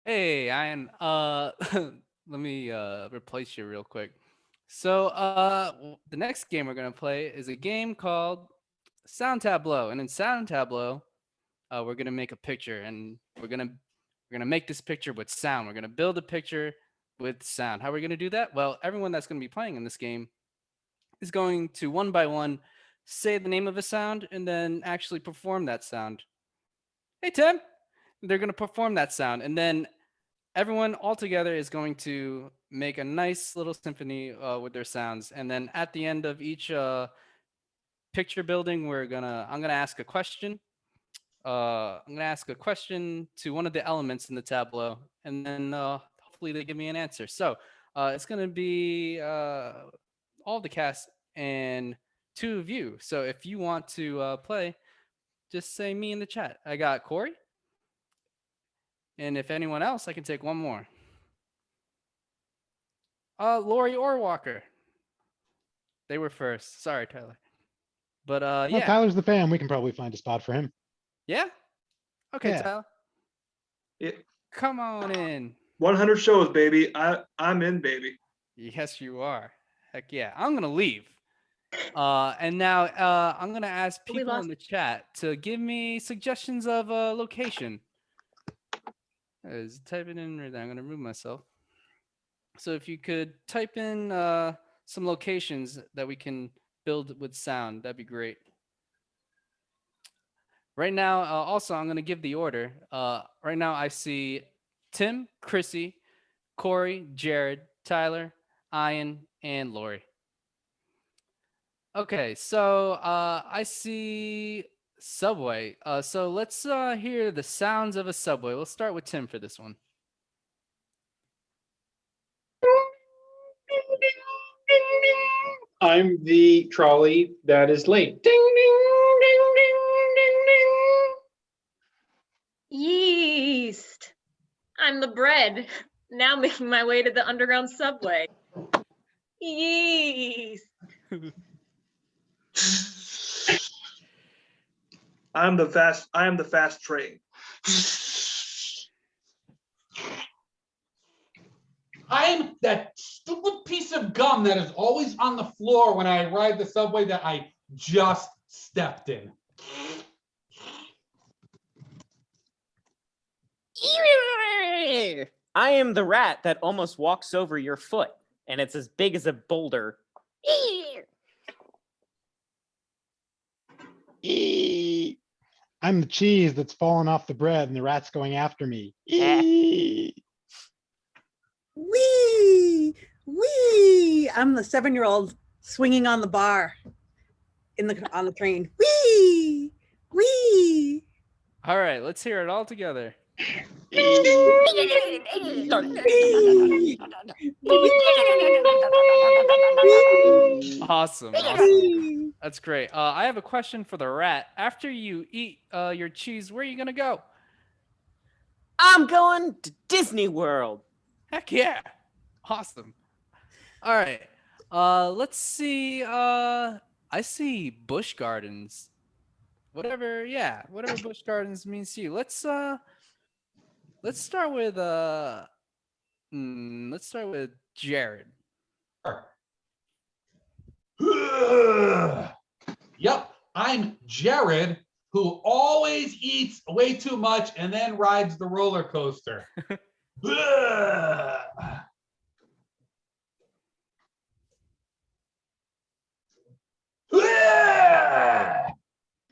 Hey, Ian. Let me replace you real quick. So, the next game we're gonna play is a game called Sound Tableau, and in Sound Tableau, we're gonna make a picture, and we're gonna make this picture with sound. We're gonna build a picture with sound. How are we gonna do that? Well, everyone that's gonna be playing in this game is going to one by one say the name of a sound and then actually perform that sound. Hey, Tim. They're gonna perform that sound, and then everyone all together is going to make a nice little symphony with their sounds. And then at the end of each picture building, I'm gonna ask a question. I'm gonna ask a question to one of the elements in the tableau, and then hopefully they give me an answer. So it's gonna be all the cast and 2 of you. So if you want to play, just say me in the chat. I got Corey. And if anyone else, I can take one more. Lori or Walker. They were first. Sorry, Tyler. But Well, yeah. Tyler's the fan. We can probably find a spot for him. Yeah? Okay, Yeah. Tyler. Yeah. Come on in. 100 shows, baby. I'm in, baby. Yes, you are. Heck yeah. I'm gonna leave. And now I'm gonna ask We people lost- in the chat to give me suggestions of a location. Type it in right there. I'm gonna remove myself. So if you could type in some locations that we can build with sound, that'd be great. Right now, also, I'm gonna give the order. Right now, I see Tim, Chrissy, Corey, Jared, Tyler, Ian, and Lori. Okay, so I see Subway. So let's hear the sounds of a subway. We'll start with Tim for this one. I'm the trolley that is late. Ding, ding, ding, ding, ding, ding. Yeast. I'm the bread. Now making my way to the underground subway. Yeast. I am the fast train. I'm that stupid piece of gum that is always on the floor when I ride the subway that I just stepped in. I am the rat that almost walks over your foot, and it's as big as a boulder. I'm the cheese that's fallen off the bread and the rat's going after me. Eh. Wee, wee. I'm the 7-year-old swinging on the bar on the train. Wee, wee. All right, let's hear it all together. Awesome. Awesome. That's great. I have a question for the rat. After you eat your cheese, where are you gonna go? I'm going to Disney World. Heck yeah. Awesome. All right. Let's see. I see Busch Gardens. Whatever Busch Gardens means to you. Let's start with Jared. Yep, I'm Jared, who always eats way too much and then rides the roller coaster.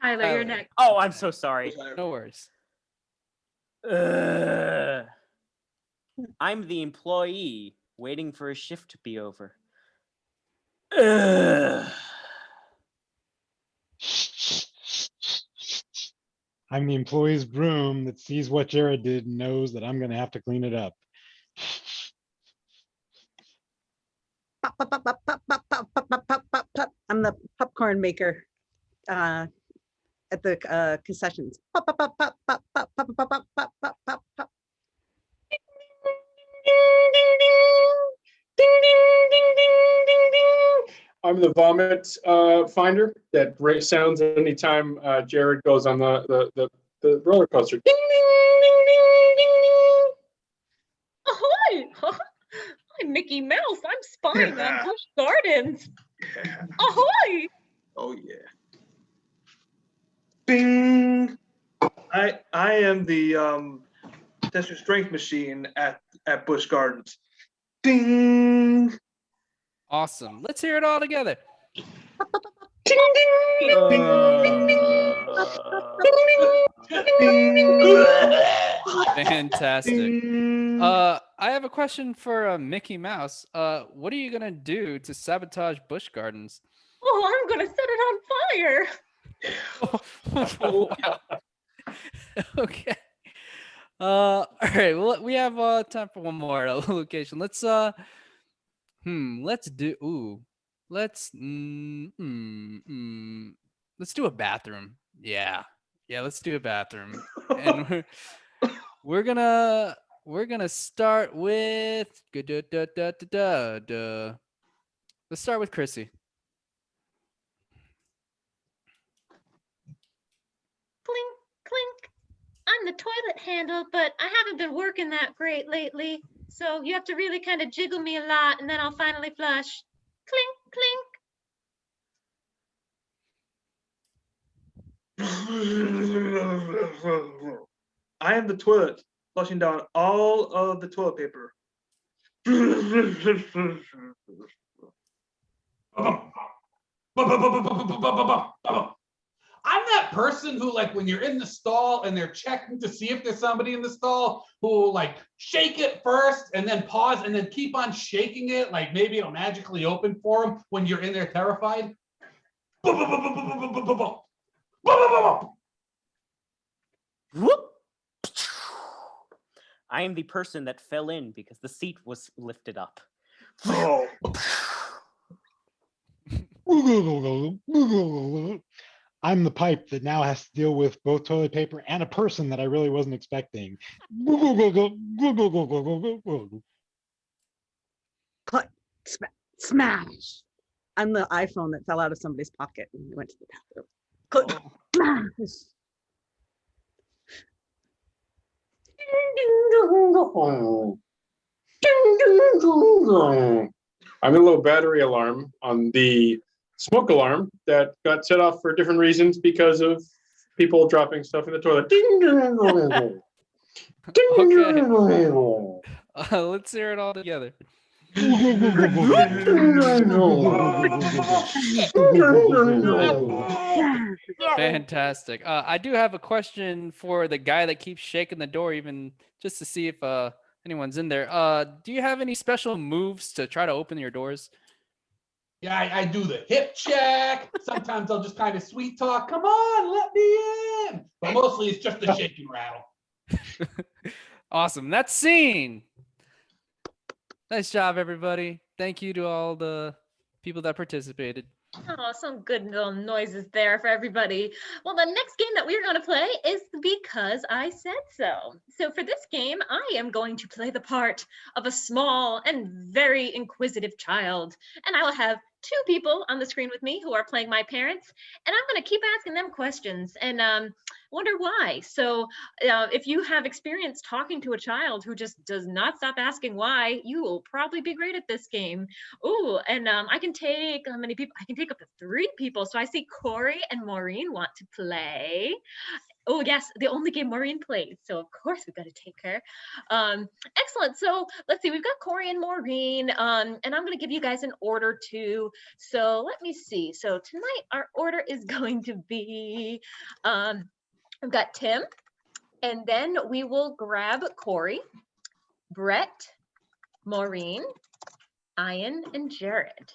Tyler, you're next. Oh, I'm so sorry. No worries. I'm the employee waiting for a shift to be over. Ugh. I'm the employee's broom that sees what Jared did and knows that I'm gonna have to clean it up. Pop, pop, pop, pop, pop, pop, pop, pop, pop, pop, pop, pop. I'm the popcorn maker at the concessions. Pop, pop, pop, pop, pop, pop, pop, pop, pop, pop, pop, pop, pop. I'm the vomit finder that sounds anytime Jared goes on the roller coaster. Ding, ding, ding, ding, ding, ding. I'm Mickey Mouse. I'm spying on Busch Gardens. Ahoy! Oh yeah. Bing. I am the test your strength machine at Busch Gardens. Ding. Awesome. Let's hear it all together. Fantastic. I have a question for Mickey Mouse. What are you gonna do to sabotage Busch Gardens? Oh, I'm gonna set it on fire. Wow. Okay. All right. Well, we have time for one more location. Let's do let's do a bathroom. Yeah. Let's do a bathroom. And we're gonna start with let's start with Chrissy. Clink, clink. I'm the toilet handle, but I haven't been working that great lately. So you have to really kind of jiggle me a lot, and then I'll finally flush. Clink, clink. I am the toilet, flushing down all of the toilet paper. I'm that person who, like, when you're in the stall and they're checking to see if there's somebody in the stall, who will, like, shake it first and then pause and then keep on shaking it, like maybe it'll magically open for them when you're in there terrified. Whoop. I am the person that fell in because the seat was lifted up. Oh. I'm the pipe that now has to deal with both toilet paper and a person that I really wasn't expecting. Smash. I'm the iPhone that fell out of somebody's pocket and went to the bathroom. Smash. I'm a little battery alarm on the smoke alarm that got set off for different reasons because of people dropping stuff in the toilet. Okay. Let's hear it all together. Fantastic. I do have a question for the guy that keeps shaking the door, even just to see if anyone's in there. Do you have any special moves to try to open your doors? Yeah, I do the hip check. Sometimes I'll just kind of sweet talk. Come on, let me in. But mostly it's just the shake and rattle. Awesome. That's scene. Nice job, everybody. Thank you to all the people that participated. Oh, some good little noises there for everybody. Well, the next game that we're going to play is Because I Said So. So for this game, I am going to play the part of a small and very inquisitive child. And I will have two people on the screen with me who are playing my parents. And I'm going to keep asking them questions and wonder why. So if you have experience talking to a child who just does not stop asking why, you will probably be great at this game. Oh, and I can take how many people? I can take up to 3 people. So I see Corey and Maureen want to play. Oh yes, the only game Maureen plays. So of course we've got to take her. Excellent. So let's see, we've got Corey and Maureen, and I'm going to give you guys an order too. So let me see. So tonight our order is going to be, I've got Tim, and then we will grab Corey, Brett, Maureen, Ian, and Jared.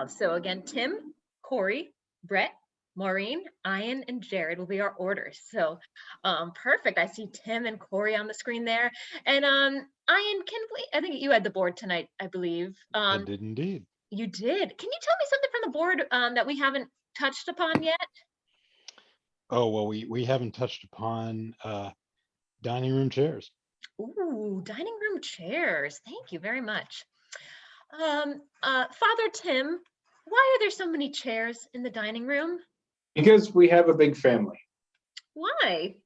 So again, Tim, Corey, Brett, Maureen, Ian, and Jared will be our orders. So perfect. I see Tim and Corey on the screen there. And Ian, I think you had the board tonight, I believe. I did indeed. You did. Can you tell me something from the board that we haven't touched upon yet? Oh, well, we haven't touched upon dining room chairs. Ooh, dining room chairs. Thank you very much. Father Tim, why are there so many chairs in the dining room? Because we have a big family. Why?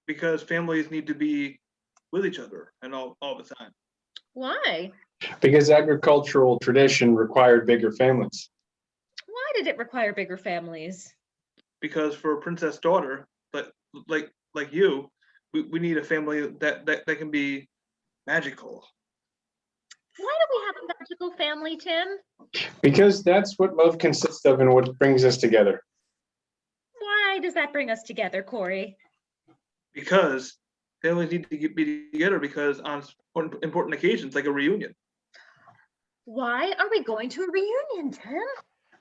Because families need to be with each other and all the time. Why? Because agricultural tradition required bigger families. Why did it require bigger families? Because for a princess daughter, like you, we need a family that can be magical. Why do we have a magical family, Tim? Because that's what love consists of and what brings us together. Why does that bring us together, Corey? Because families need to be together because on important occasions like a reunion. Why are we going to a reunion, Tim?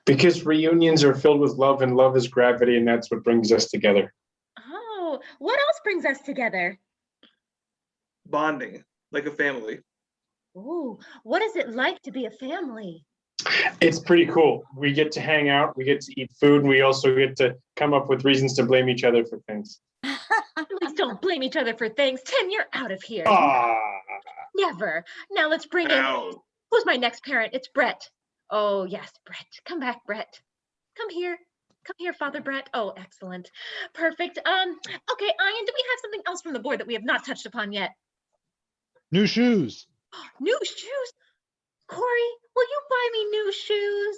Because reunions are filled with love and love is gravity and that's what brings us together. Oh, what else brings us together? Bonding like a family. Ooh, what is it like to be a family? It's pretty cool. We get to hang out, we get to eat food, and we also get to come up with reasons to blame each other for things. Please don't blame each other for things. Tim, you're out of here. Ah, Never. Now let's bring in, Ow. who's my next parent? It's Brett. Oh, yes, Brett. Come back, Brett. Come here. Come here, Father Brett. Oh, excellent. Perfect. Okay, Ian, do we have something else from the board that we have not touched upon yet? New shoes. New shoes? Corey, will you buy me new shoes?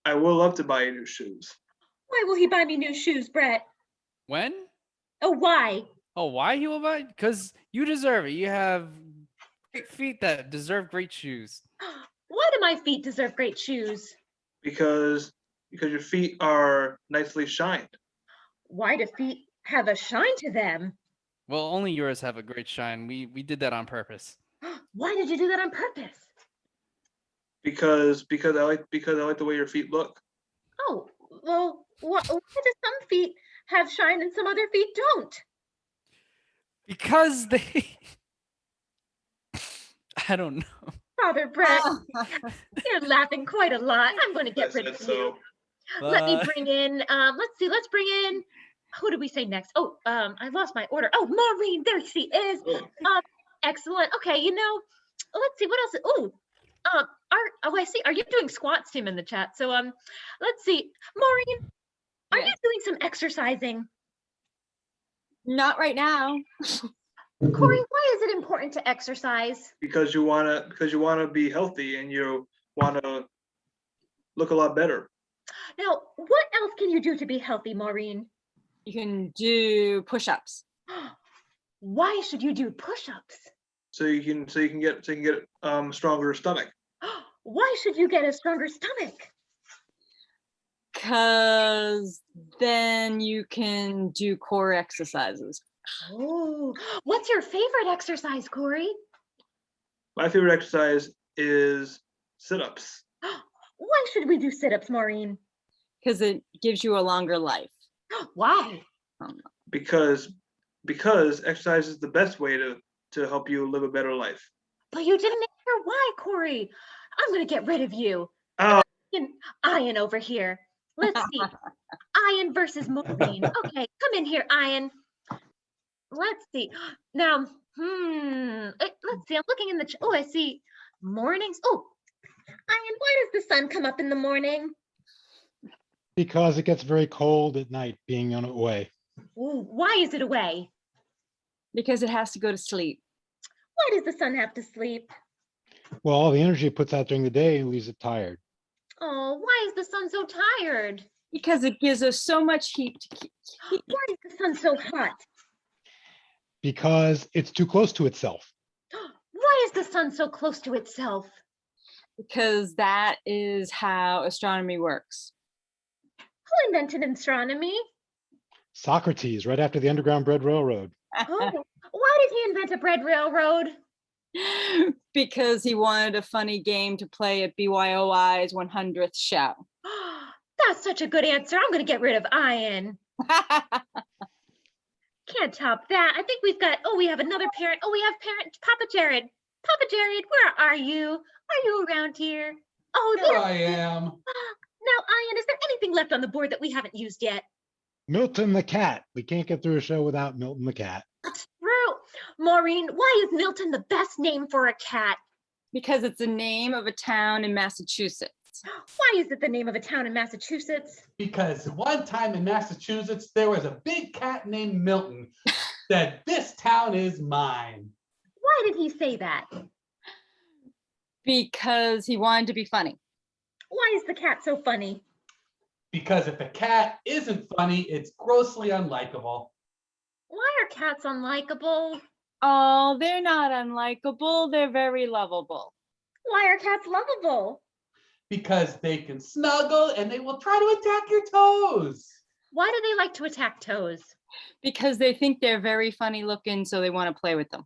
I would love to buy you new shoes. Why will he buy me new shoes, Brett? When? Oh, why? Oh, why he will buy? Because you deserve it. You have great feet that deserve great shoes. Why do my feet deserve great shoes? Because your feet are nicely shined. Why do feet have a shine to them? Well, only yours have a great shine. We did that on purpose. Why did you do that on purpose? Because I like the way your feet look. Oh, well, why do some feet have shine and some other feet don't? Because they I don't know. Father Brett, you're laughing quite a lot. I'm going to get rid of you. Let me bring in, let's bring in, who did we say next? Oh, I lost my order. Oh, Maureen, there she is. Excellent. Okay, let's see, what else? Oh, I see. Are you doing squats, Tim, in the chat? So, let's see. Maureen, are you doing some exercising? Not right now. Corey, why is it important to exercise? Because you wanna be healthy and you wanna look a lot better. Now, what else can you do to be healthy, Maureen? You can do push-ups. Why should you do push-ups? So you can get stronger stomach. Why should you get a stronger stomach? Because then you can do core exercises. Oh, what's your favorite exercise, Corey? My favorite exercise is sit-ups. Why should we do sit-ups, Maureen? Because it gives you a longer life. Why? Because exercise is the best way to help you live a better life. But you didn't answer why, Corey. I'm going to get rid of you. Oh. Ian over here. Let's see. Ian versus Maureen. Okay, come in here, Ian. Let's see. Now, let's see. I'm looking in the, oh, I see mornings. Oh, Ian, why does the sun come up in the morning? Because it gets very cold at night being on away. Ooh, why is it away? Because it has to go to sleep. Why does the sun have to sleep? Well, all the energy it puts out during the day leaves it tired. Oh, why is the sun so tired? Because it gives us so much heat to keep. Why is the sun so hot? Because it's too close to itself. Why is the sun so close to itself? Because that is how astronomy works. Who invented astronomy? Socrates, right after the Underground Bread Railroad. Oh, why did he invent a bread railroad? Because he wanted a funny game to play at BYOI's 100th show. That's such a good answer. I'm going to get rid of Ian. Can't top that. I think we've got, we have another parent. Oh, we have parent, Papa Jared. Papa Jared, where are you? Are you around here? Oh, Here I am. Now, Ian, is there anything left on the board that we haven't used yet? Milton the Cat. We can't get through a show without Milton the Cat. That's true. Maureen, why is Milton the best name for a cat? Because it's the name of a town in Massachusetts. Why is it the name of a town in Massachusetts? Because one time in Massachusetts, there was a big cat named Milton that this town is mine. Why did he say that? Because he wanted to be funny. Why is the cat so funny? Because if a cat isn't funny, it's grossly unlikable. Why are cats unlikable? Oh, they're not unlikable. They're very lovable. Why are cats lovable? Because they can snuggle and they will try to attack your toes. Why do they like to attack toes? Because they think they're very funny looking, so they want to play with them.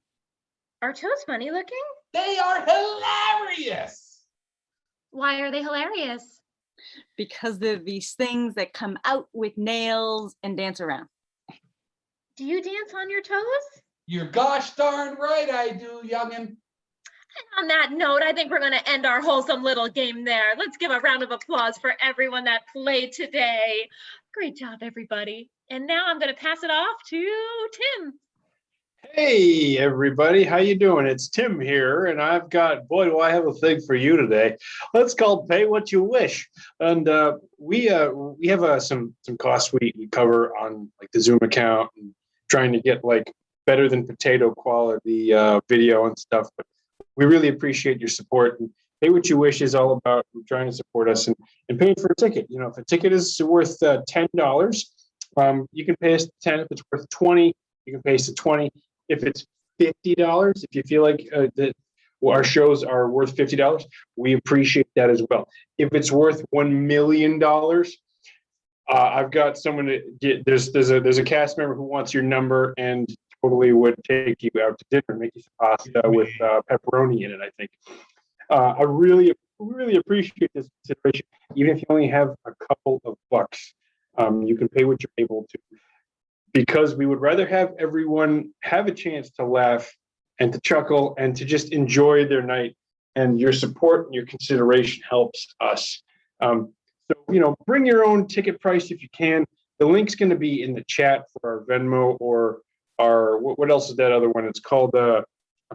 Are toes funny looking? They are hilarious. Why are they hilarious? Because they're these things that come out with nails and dance around. Do you dance on your toes? You're gosh darn right I do, youngin'. And on that note, I think we're going to end our wholesome little game there. Let's give a round of applause for everyone that played today. Great job, everybody. And now I'm going to pass it off to Tim. Hey everybody, how you doing? It's Tim here, and I've got, boy, do I have a thing for you today. Let's call Pay What You Wish. And we have some costs we cover on like the Zoom account and trying to get like better than potato quality video and stuff. But we really appreciate your support. And Pay What You Wish is all about trying to support us and paying for a ticket. You know, if a ticket is worth $10, you can pay us 10. If it's worth 20, you can pay us 20. If it's $50, if you feel like that our shows are worth $50, we appreciate that as well. If it's worth $1 million, I've got someone to get. There's a cast member who wants your number and totally would take you out to dinner, make you some pasta with pepperoni in it. I think. I really appreciate this consideration. Even if you only have a couple of bucks, you can pay what you're able to. Because we would rather have everyone have a chance to laugh and to chuckle and to just enjoy their night. And your support and your consideration helps us. So, you know, bring your own ticket price if you can. The link's going to be in the chat for our Venmo or our, what else is that other one? It's called a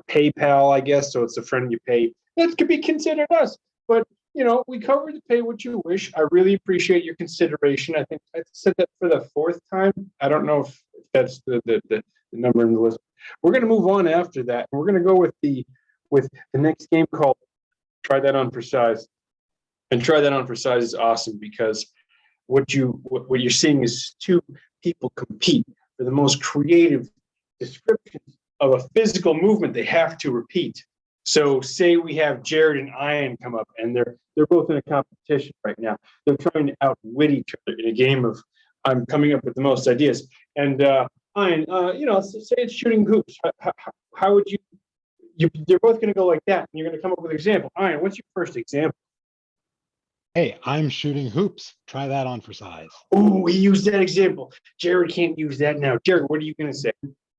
PayPal, I guess. So it's a friend you pay. That could be considered us. But, you know, we cover the Pay What You Wish. I really appreciate your consideration. I think I said that for the 4th time. I don't know if that's the number in the list. We're going to move on after that. We're going to go with the next game called Try That On for Size. And Try That On for Size is awesome because what you're seeing is two people compete for the most creative descriptions of a physical movement they have to repeat. So say we have Jared and Ian come up and they're both in a competition right now. They're trying to outwit each other in a game of I'm coming up with the most ideas. And Ian, you know, say it's shooting hoops. How would they're both going to go like that and you're going to come up with an example. Ian, what's your first example? Hey, I'm shooting hoops. Try that on for size. Oh, we used that example. Jared can't use that now. Jared, what are you going to say?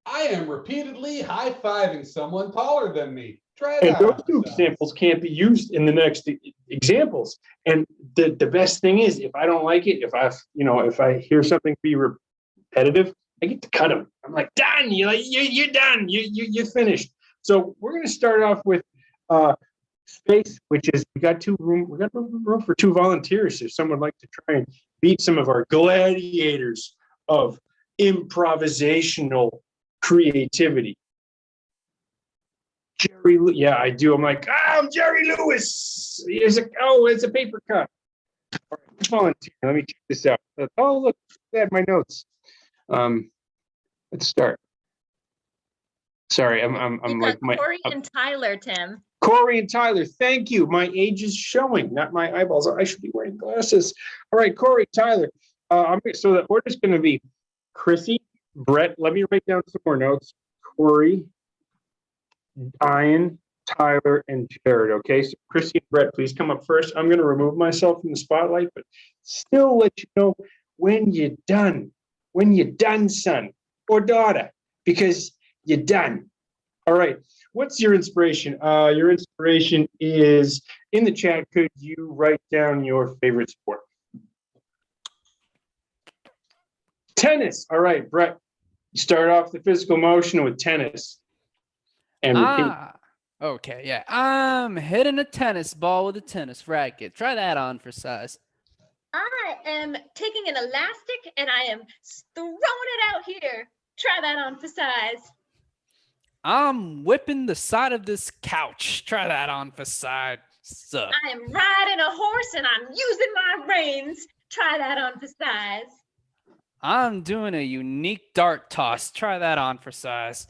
I am repeatedly high-fiving someone taller than me. Try And that. those two examples can't be used in the next examples. And the best thing is, if I don't like it, if I hear something be repetitive, I get to cut them. I'm like, done. You're done. You're finished. So we're going to start off with space, which is we got room for 2 volunteers. If someone would like to try and beat some of our gladiators of improvisational creativity. Jerry, yeah, I do. I'm like, I'm Jerry Lewis. It's a paper cut. All right, volunteer. Let me check this out. Oh, look, I had my notes. Let's start. Sorry, I'm like my Corey and Tyler, Tim. Corey and Tyler. Thank you. My age is showing, not my eyeballs. I should be wearing glasses. All right, Corey, Tyler. So the order's going to be Chrissy, Brett. Let me write down some more notes. Corey, Ian, Tyler, and Jared. Okay, so Chrissy and Brett, please come up first. I'm going to remove myself from the spotlight, but still let you know when you're done. When you're done, son or daughter, because you're done. All right. What's your inspiration? Your inspiration is in the chat. Could you write down your favorite sport? Tennis. All right, Brett. You start off the physical motion with tennis. And okay, yeah. I'm hitting a tennis ball with a tennis racket. Try that on for size. I am taking an elastic and I am throwing it out here. Try that on for size. I'm whipping the side of this couch. Try that on for size. Sup. I am riding a horse and I'm using my reins. Try that on for size. I'm doing a unique dart toss. Try that on for size.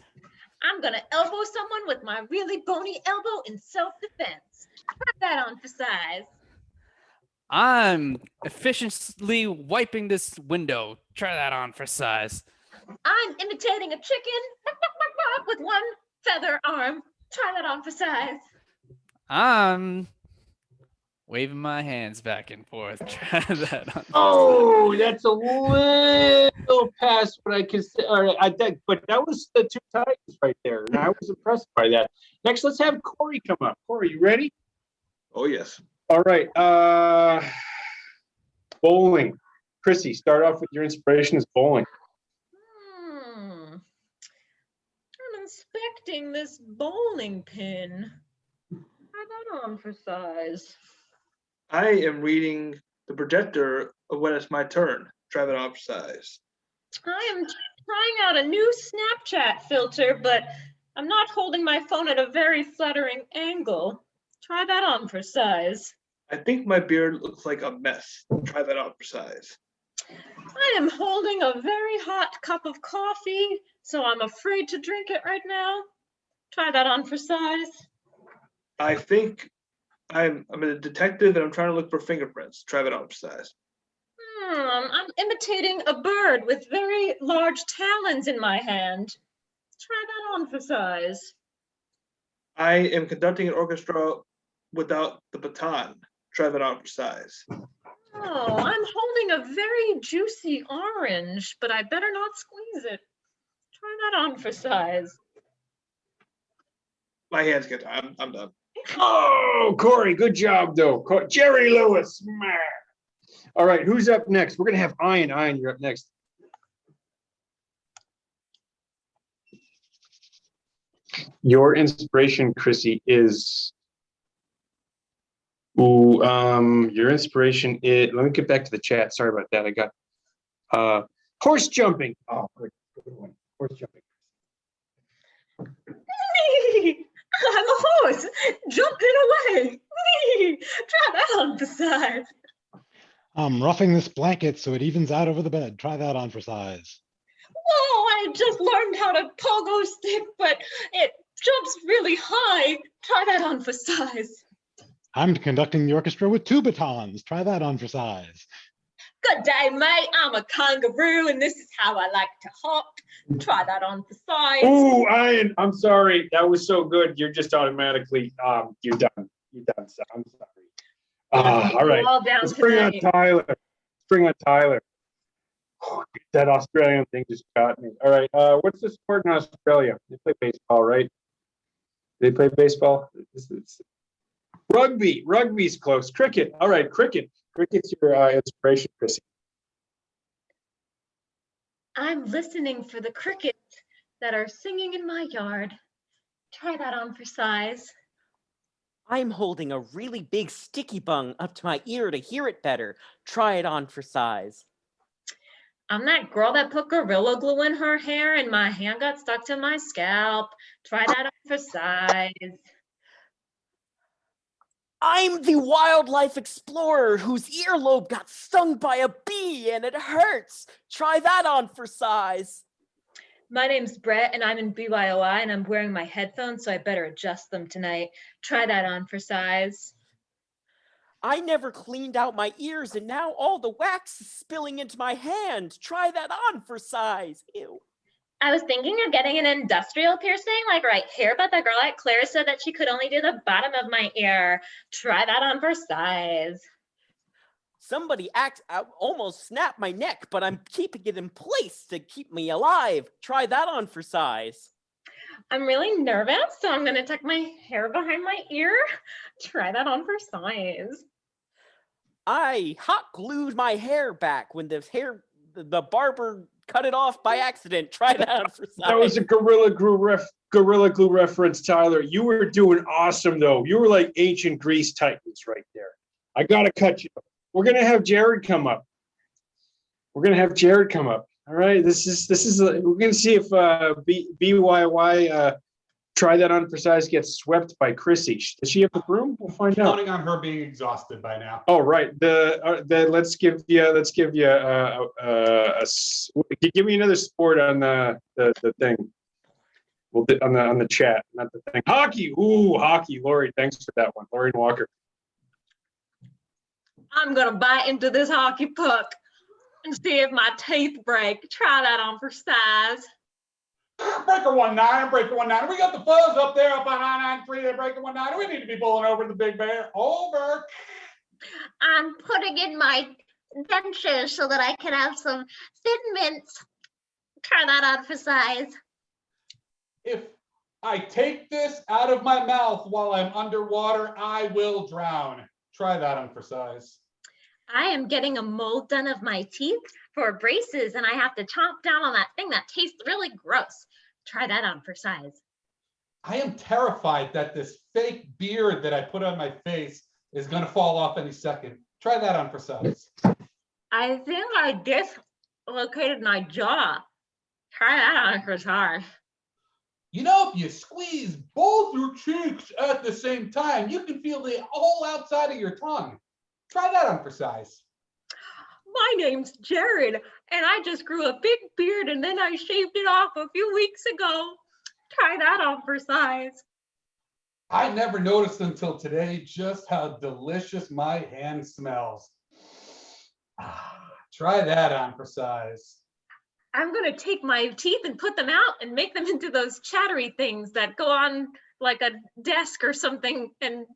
I'm gonna elbow someone with my really bony elbow in self-defense. Try that on for size. I'm efficiently wiping this window. Try that on for size. I'm imitating a chicken with one feather arm. Try that on for size. I'm waving my hands back and forth. Try that on. Oh, that's a little past what I consider. I think, but that was the two Tigers right there, and I was impressed by that. Next, let's have Corey come up. Corey, you ready? Oh, yes. All right. Bowling. Chrissy, start off with your inspiration is bowling. I'm inspecting this bowling pin. Try that on for size. I am reading the projector of when it's my turn. Try that on for size. I am trying out a new Snapchat filter, but I'm not holding my phone at a very flattering angle. Try that on for size. I think my beard looks like a mess. Try that on for size. I am holding a very hot cup of coffee, so I'm afraid to drink it right now. Try that on for size. I think I'm a detective and I'm trying to look for fingerprints. Try that on for size. I'm imitating a bird with very large talons in my hand. Try that on for size. I am conducting an orchestra without the baton. Try that on for size. Oh, I'm holding a very juicy orange, but I better not squeeze it. Try that on for size. My hands get tired. I'm done. Oh, Corey, good job, though. Jerry Lewis. Meh. All right, who's up next? We're going to have Ian. Ian, you're up next. Your inspiration, Chrissy, is... Ooh, your inspiration is... Let me get back to the chat. Sorry about that. I got horse jumping. Oh, good one. Horse jumping. I'm a horse, jumping away. Try that on for size. I'm roughing this blanket so it evens out over the bed. Try that on for size. Whoa, I just learned how to pogo stick, but it jumps really high. Try that on for size. I'm conducting the orchestra with two batons. Try that on for size. Good day, mate. I'm a kangaroo, and this is how I like to hop. Try that on for size. Ooh, Ian, I'm sorry. That was so good. You're just automatically, you're done. You're done. So I'm sorry. All right. All down Let's bring on tonight. Tyler. Let's bring on Tyler. Oh, that Australian thing just got me. All right. What's the sport in Australia? They play baseball, right? They play baseball? Rugby. Rugby's close. Cricket. All right, cricket. Cricket's your inspiration, Chrissy. I'm listening for the crickets that are singing in my yard. Try that on for size. I'm holding a really big sticky bung up to my ear to hear it better. Try it on for size. I'm that girl that put Gorilla Glue in her hair and my hand got stuck to my scalp. Try that on for size. I'm the wildlife explorer whose earlobe got stung by a bee and it hurts. Try that on for size. My name's Brett and I'm in BYOI and I'm wearing my headphones, so I better adjust them tonight. Try that on for size. I never cleaned out my ears and now all the wax is spilling into my hand. Try that on for size. Ew. I was thinking of getting an industrial piercing, like right here, but the girl at Claire said that she could only do the bottom of my ear. Try that on for size. Somebody almost snapped my neck, but I'm keeping it in place to keep me alive. Try that on for size. I'm really nervous, so I'm gonna tuck my hair behind my ear. Try that on for size. I hot glued my hair back when the barber cut it off by accident. Try that on for size. That was a Gorilla Glue reference, Tyler. You were doing awesome, though. You were like ancient Greece Titans right there. I gotta cut you. We're gonna have Jared come up. All right, this is. We're gonna see if BYY Try that on for size gets swept by Chrissy. Does she have the broom? We'll find out. Counting on her being exhausted by now. Oh, right. Let's give you give me another sport on the thing. We'll do on the chat, not the thing. Hockey. Ooh, hockey. Lori, thanks for that one. Lori Walker. I'm gonna bite into this hockey puck and see if my teeth break. Try that on for size. Breaker 19, breaker 19. We got the fuzz up there up on 993. They're breaker 19. We need to be pulling over the big bear. Over. I'm putting in my dentures so that I can have some thin mints. Try that on for size. If I take this out of my mouth while I'm underwater, I will drown. Try that on for size. I am getting a mold done of my teeth for braces, and I have to chomp down on that thing that tastes really gross. Try that on for size. I am terrified that this fake beard that I put on my face is going to fall off any second. Try that on for size. I think I dislocated my jaw. Try that on for size. You know, if you squeeze both your cheeks at the same time, you can feel the whole outside of your tongue. Try that on for size. My name's Jared, and I just grew a big beard and then I shaved it off a few weeks ago. Try that on for size. I never noticed until today just how delicious my hand smells. Try that on for size. I'm gonna take my teeth and put them out and make them into those chattery things that go on like a desk or something and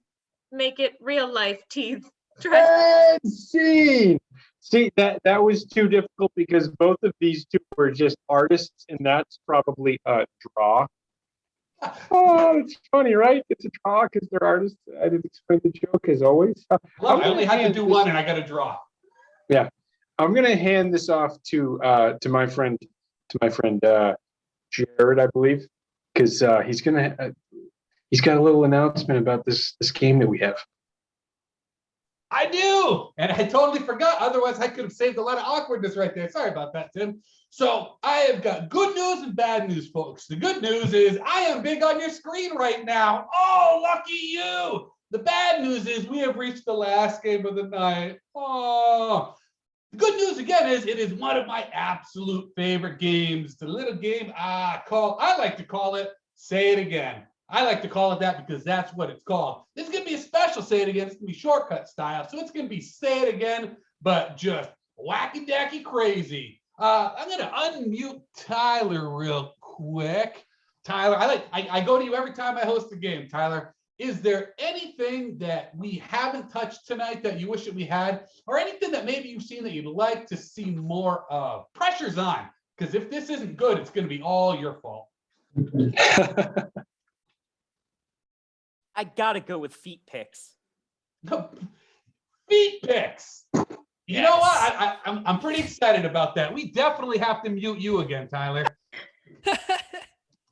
make it real life teeth. And scene. See, that was too difficult because both of these two were just artists, and that's probably a draw. Oh, it's funny, right? It's a draw because they're artists. I didn't explain the joke as always. I only had to do one, and I got to draw. Yeah, I'm gonna hand this off to my friend Jared, I believe, because he's got a little announcement about this game that we have. I do, and I totally forgot. Otherwise, I could have saved a lot of awkwardness right there. Sorry about that, Tim. So I have got good news and bad news, folks. The good news is I am big on your screen right now. Oh, lucky you. The bad news is we have reached the last game of the night. Oh, the good news again is it is one of my absolute favorite games. The little game I like to call it Say It Again. I like to call it that because that's what it's called. This is going to be a special Say It Again. It's going to be shortcut style. So it's going to be Say It Again, but just wacky-dacky crazy. I'm going to unmute Tyler real quick. Tyler, I go to you every time I host a game. Tyler, is there anything that we haven't touched tonight that you wish that we had? Or anything that maybe you've seen that you'd like to see more of? Pressure's on. Because if this isn't good, it's going to be all your fault. I gotta go with feet pics. Feet pics. You know what? I'm pretty excited about that. We definitely have to mute you again, Tyler.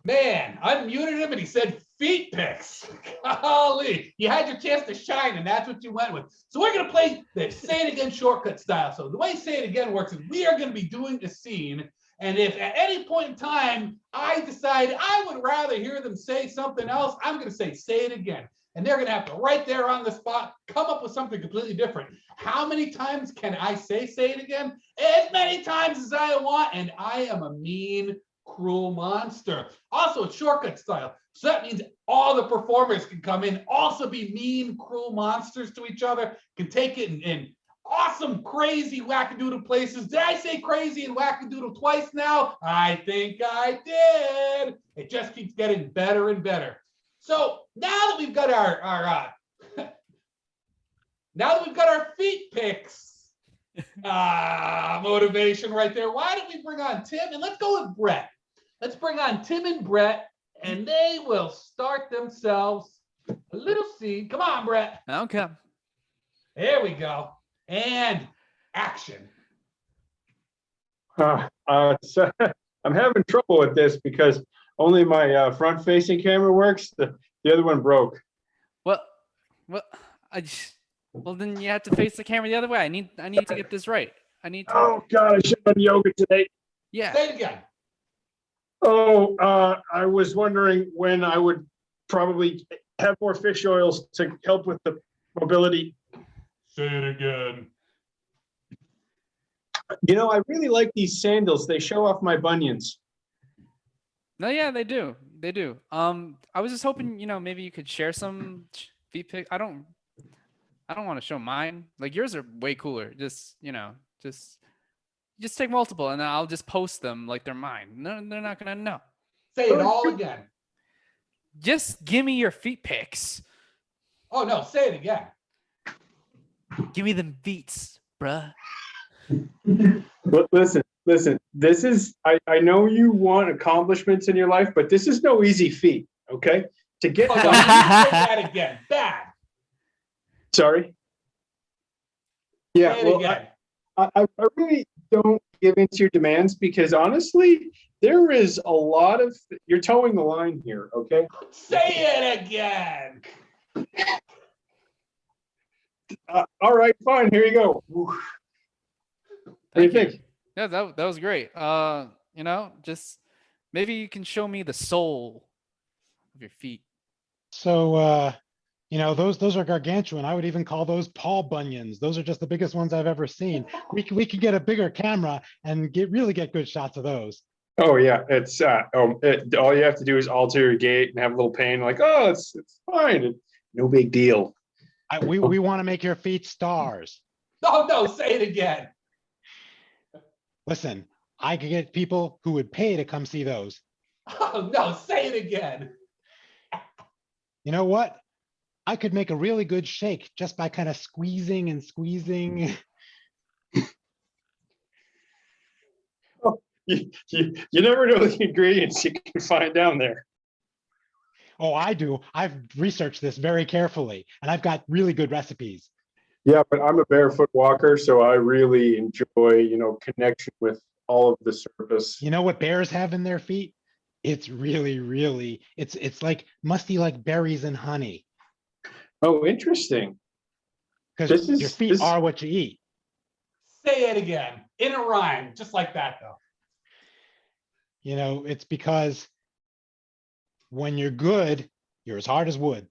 Man, unmuted him and he said feet pics. Golly, you had your chance to shine and that's what you went with. So we're gonna play the Say It Again shortcut style. So the way Say It Again works is we are gonna be doing a scene. And if at any point in time I decide I would rather hear them say something else, I'm going to say it again. And they're going to have to right there on the spot come up with something completely different. How many times can I say it again? As many times as I want. And I am a mean, cruel monster. Also, it's shortcut style. So that means all the performers can come in, also be mean, cruel monsters to each other, can take it in awesome, crazy, wackadoodle places. Did I say crazy and wackadoodle twice now? I think I did. It just keeps getting better and better. So now that we've got our feet pics motivation right there, why don't we bring on Tim and let's go with Brett. Let's bring on Tim and Brett, and they will start themselves a little scene. Come on, Brett. Okay. There we go. And action. So I'm having trouble with this because only my front-facing camera works. The other one broke. Well, then you have to face the camera the other way. I need to get this right. I need to. Oh God, I should have done yoga today. Yeah. Say it again. Oh, I was wondering when I would probably have more fish oils to help with the mobility. Say it again. You know, I really like these sandals. They show off my bunions. No, yeah, they do. They do. I was just hoping, maybe you could share some feet pics. I don't want to show mine. Like yours are way cooler. Just take multiple and then I'll just post them like they're mine. No, they're not gonna know. Say it all again. Just give me your feet pics. Oh no, say it again. Give me them feets, bruh. But listen, this is, I know you want accomplishments in your life, but this is no easy feat, okay? To get Oh, no, done. you say that again. Bad. Sorry? Yeah, Say it well, again. I really don't give into your demands because honestly, there is a lot of, you're towing the line here, okay? Say it again. All right, fine, here you go. What do you think? Yeah, that was great. Just maybe you can show me the sole of your feet. So, those are gargantuan. I would even call those Paul Bunions. Those are just the biggest ones I've ever seen. We could get a bigger camera and really get good shots of those. Oh yeah, it's all you have to do is alter your gait and have a little pain. Like, oh, it's fine, no big deal. We want to make your feet stars. Oh no, say it again. Listen, I could get people who would pay to come see those. Oh no, say it again. You know what? I could make a really good shake just by kind of squeezing and squeezing. Oh, you never know the ingredients you can find down there. Oh, I do. I've researched this very carefully, and I've got really good recipes. Yeah, but I'm a barefoot walker, so I really enjoy, connection with all of the surface. You know what bears have in their feet? It's really, it's like musty like berries and honey. Oh, interesting. Because your feet are what you eat. Say it again in a rhyme, just like that though. It's because when you're good, you're as hard as wood.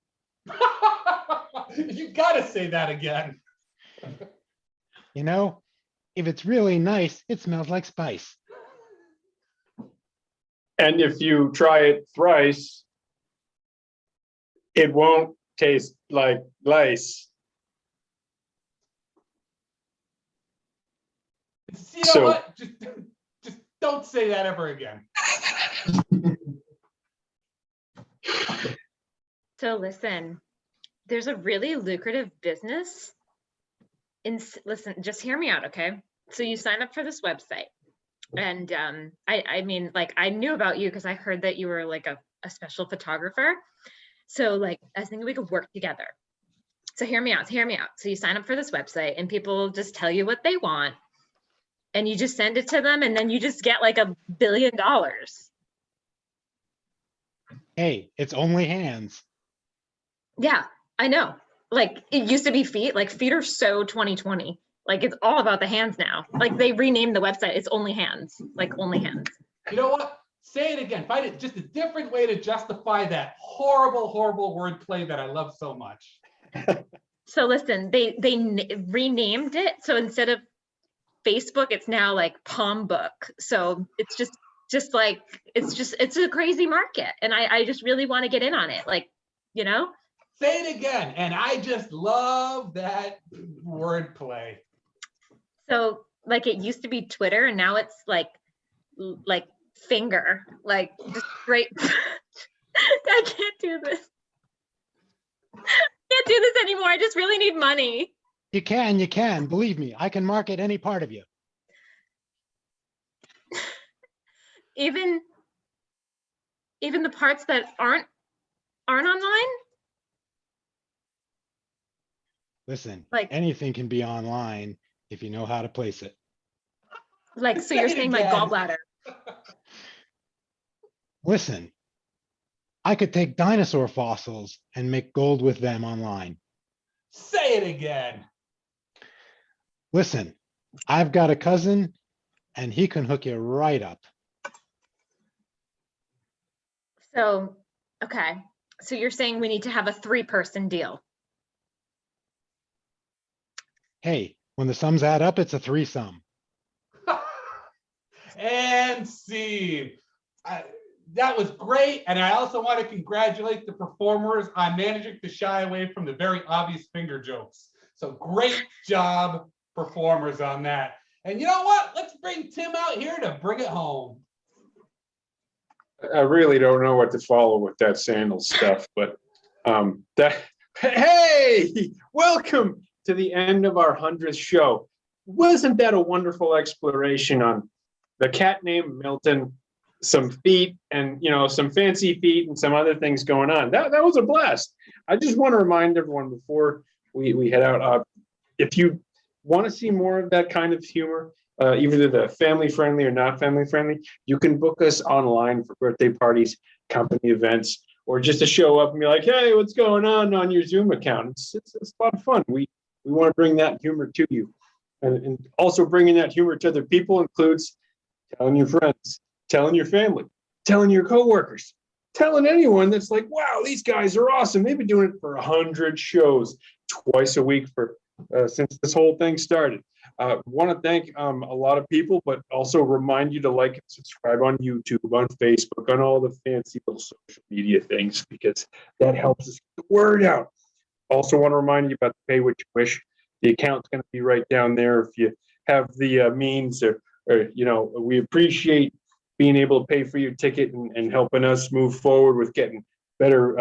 You gotta say that again. If it's really nice, it smells like spice. And if you try it thrice, it won't taste like lice. You know what? Just don't say that ever again. So listen, there's a really lucrative business. Listen, just hear me out, okay? So you sign up for this website. And I mean, like, I knew about you because I heard that you were like a special photographer. So like, I was thinking we could work together. So hear me out. So you sign up for this website and people just tell you what they want and you just send it to them and then you just get like $1 billion. Hey, it's only hands. Yeah, I know. Like it used to be feet. Like feet are so 2020. Like it's all about the hands now. Like they renamed the website. It's only hands. Like only hands. You know what? Say it again. Find it just a different way to justify that horrible wordplay that I love so much. So listen, they renamed it. So instead of Facebook, it's now like Palm Book. So it's just like it's a crazy market, and I just really want to get in on it. Like, Say it again. And I just love that wordplay. So like it used to be Twitter, and now it's like finger, like just great. I can't do this. I can't do this anymore. I just really need money. You can. Believe me, I can market any part of you. Even the parts that aren't online. Listen, Like anything can be online if you know how to place it. Like, so you're saying my gallbladder. Listen, I could take dinosaur fossils and make gold with them online. Say it again. Listen, I've got a cousin and he can hook you right up. So, okay. So you're saying we need to have a 3-person deal. Hey, when the sums add up, it's a threesome. And scene. That was great. And I also want to congratulate the performers on managing to shy away from the very obvious finger jokes. So great job, performers, on that. And you know what? Let's bring Tim out here to bring it home. I really don't know what to follow with that sandals stuff, but hey, welcome to the end of our 100th show. Wasn't that a wonderful exploration on the cat named Milton, some feet, and some fancy feet and some other things going on? That was a blast. I just want to remind everyone before we head out, if you want to see more of that kind of humor, either the family friendly or not family friendly, you can book us online for birthday parties, company events, or just to show up and be like, hey, what's going on your Zoom account? It's a lot of fun. We want to bring that humor to you. And also bringing that humor to other people includes telling your friends, telling your family, telling your coworkers, telling anyone that's like, wow, these guys are awesome. They've been doing it for 100 shows twice a week since this whole thing started. Want to thank a lot of people, but also remind you to like and subscribe on YouTube, on Facebook, on all the fancy little social media things, because that helps us get the word out. Also want to remind you about the Pay What You Wish. The account's going to be right down there if you have the means, or we appreciate being able to pay for your ticket and helping us move forward with getting better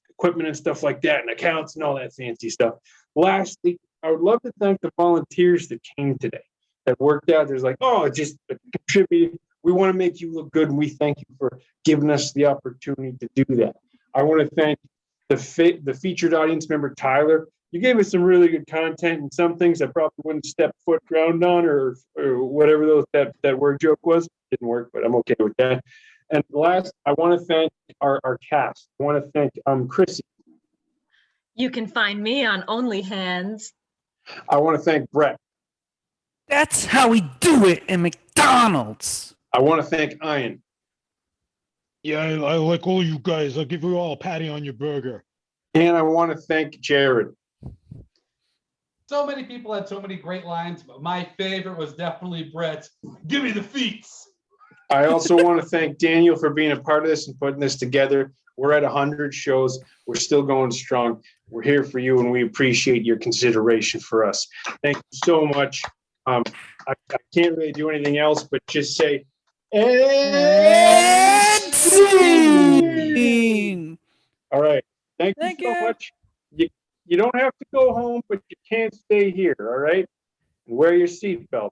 equipment and stuff like that, and accounts and all that fancy stuff. Lastly, I would love to thank the volunteers that came today, that worked out. There's like, just contributed. We want to make you look good, and we thank you for giving us the opportunity to do that. I want to thank the featured audience member, Tyler. You gave us some really good content, and some things I probably wouldn't step foot ground on, or whatever that word joke was. Didn't work, but I'm okay with that. And last, I want to thank our cast. I want to thank Chrissy. You can find me on OnlyHands. I want to thank Brett. That's how we do it in McDonald's. I want to thank Ian. Yeah, I like all you guys. I'll give you all a patty on your burger. And I want to thank Jared. So many people had so many great lines, but my favorite was definitely Brett's, give me the feats. I also want to thank Daniel for being a part of this and putting this together. We're at 100 shows. We're still going strong. We're here for you, and we appreciate your consideration for us. Thank you so much. I can't really do anything else but just say, and scene. All right. Thank you so much. You don't have to go home, but you can't stay here, all right? And wear your seatbelt.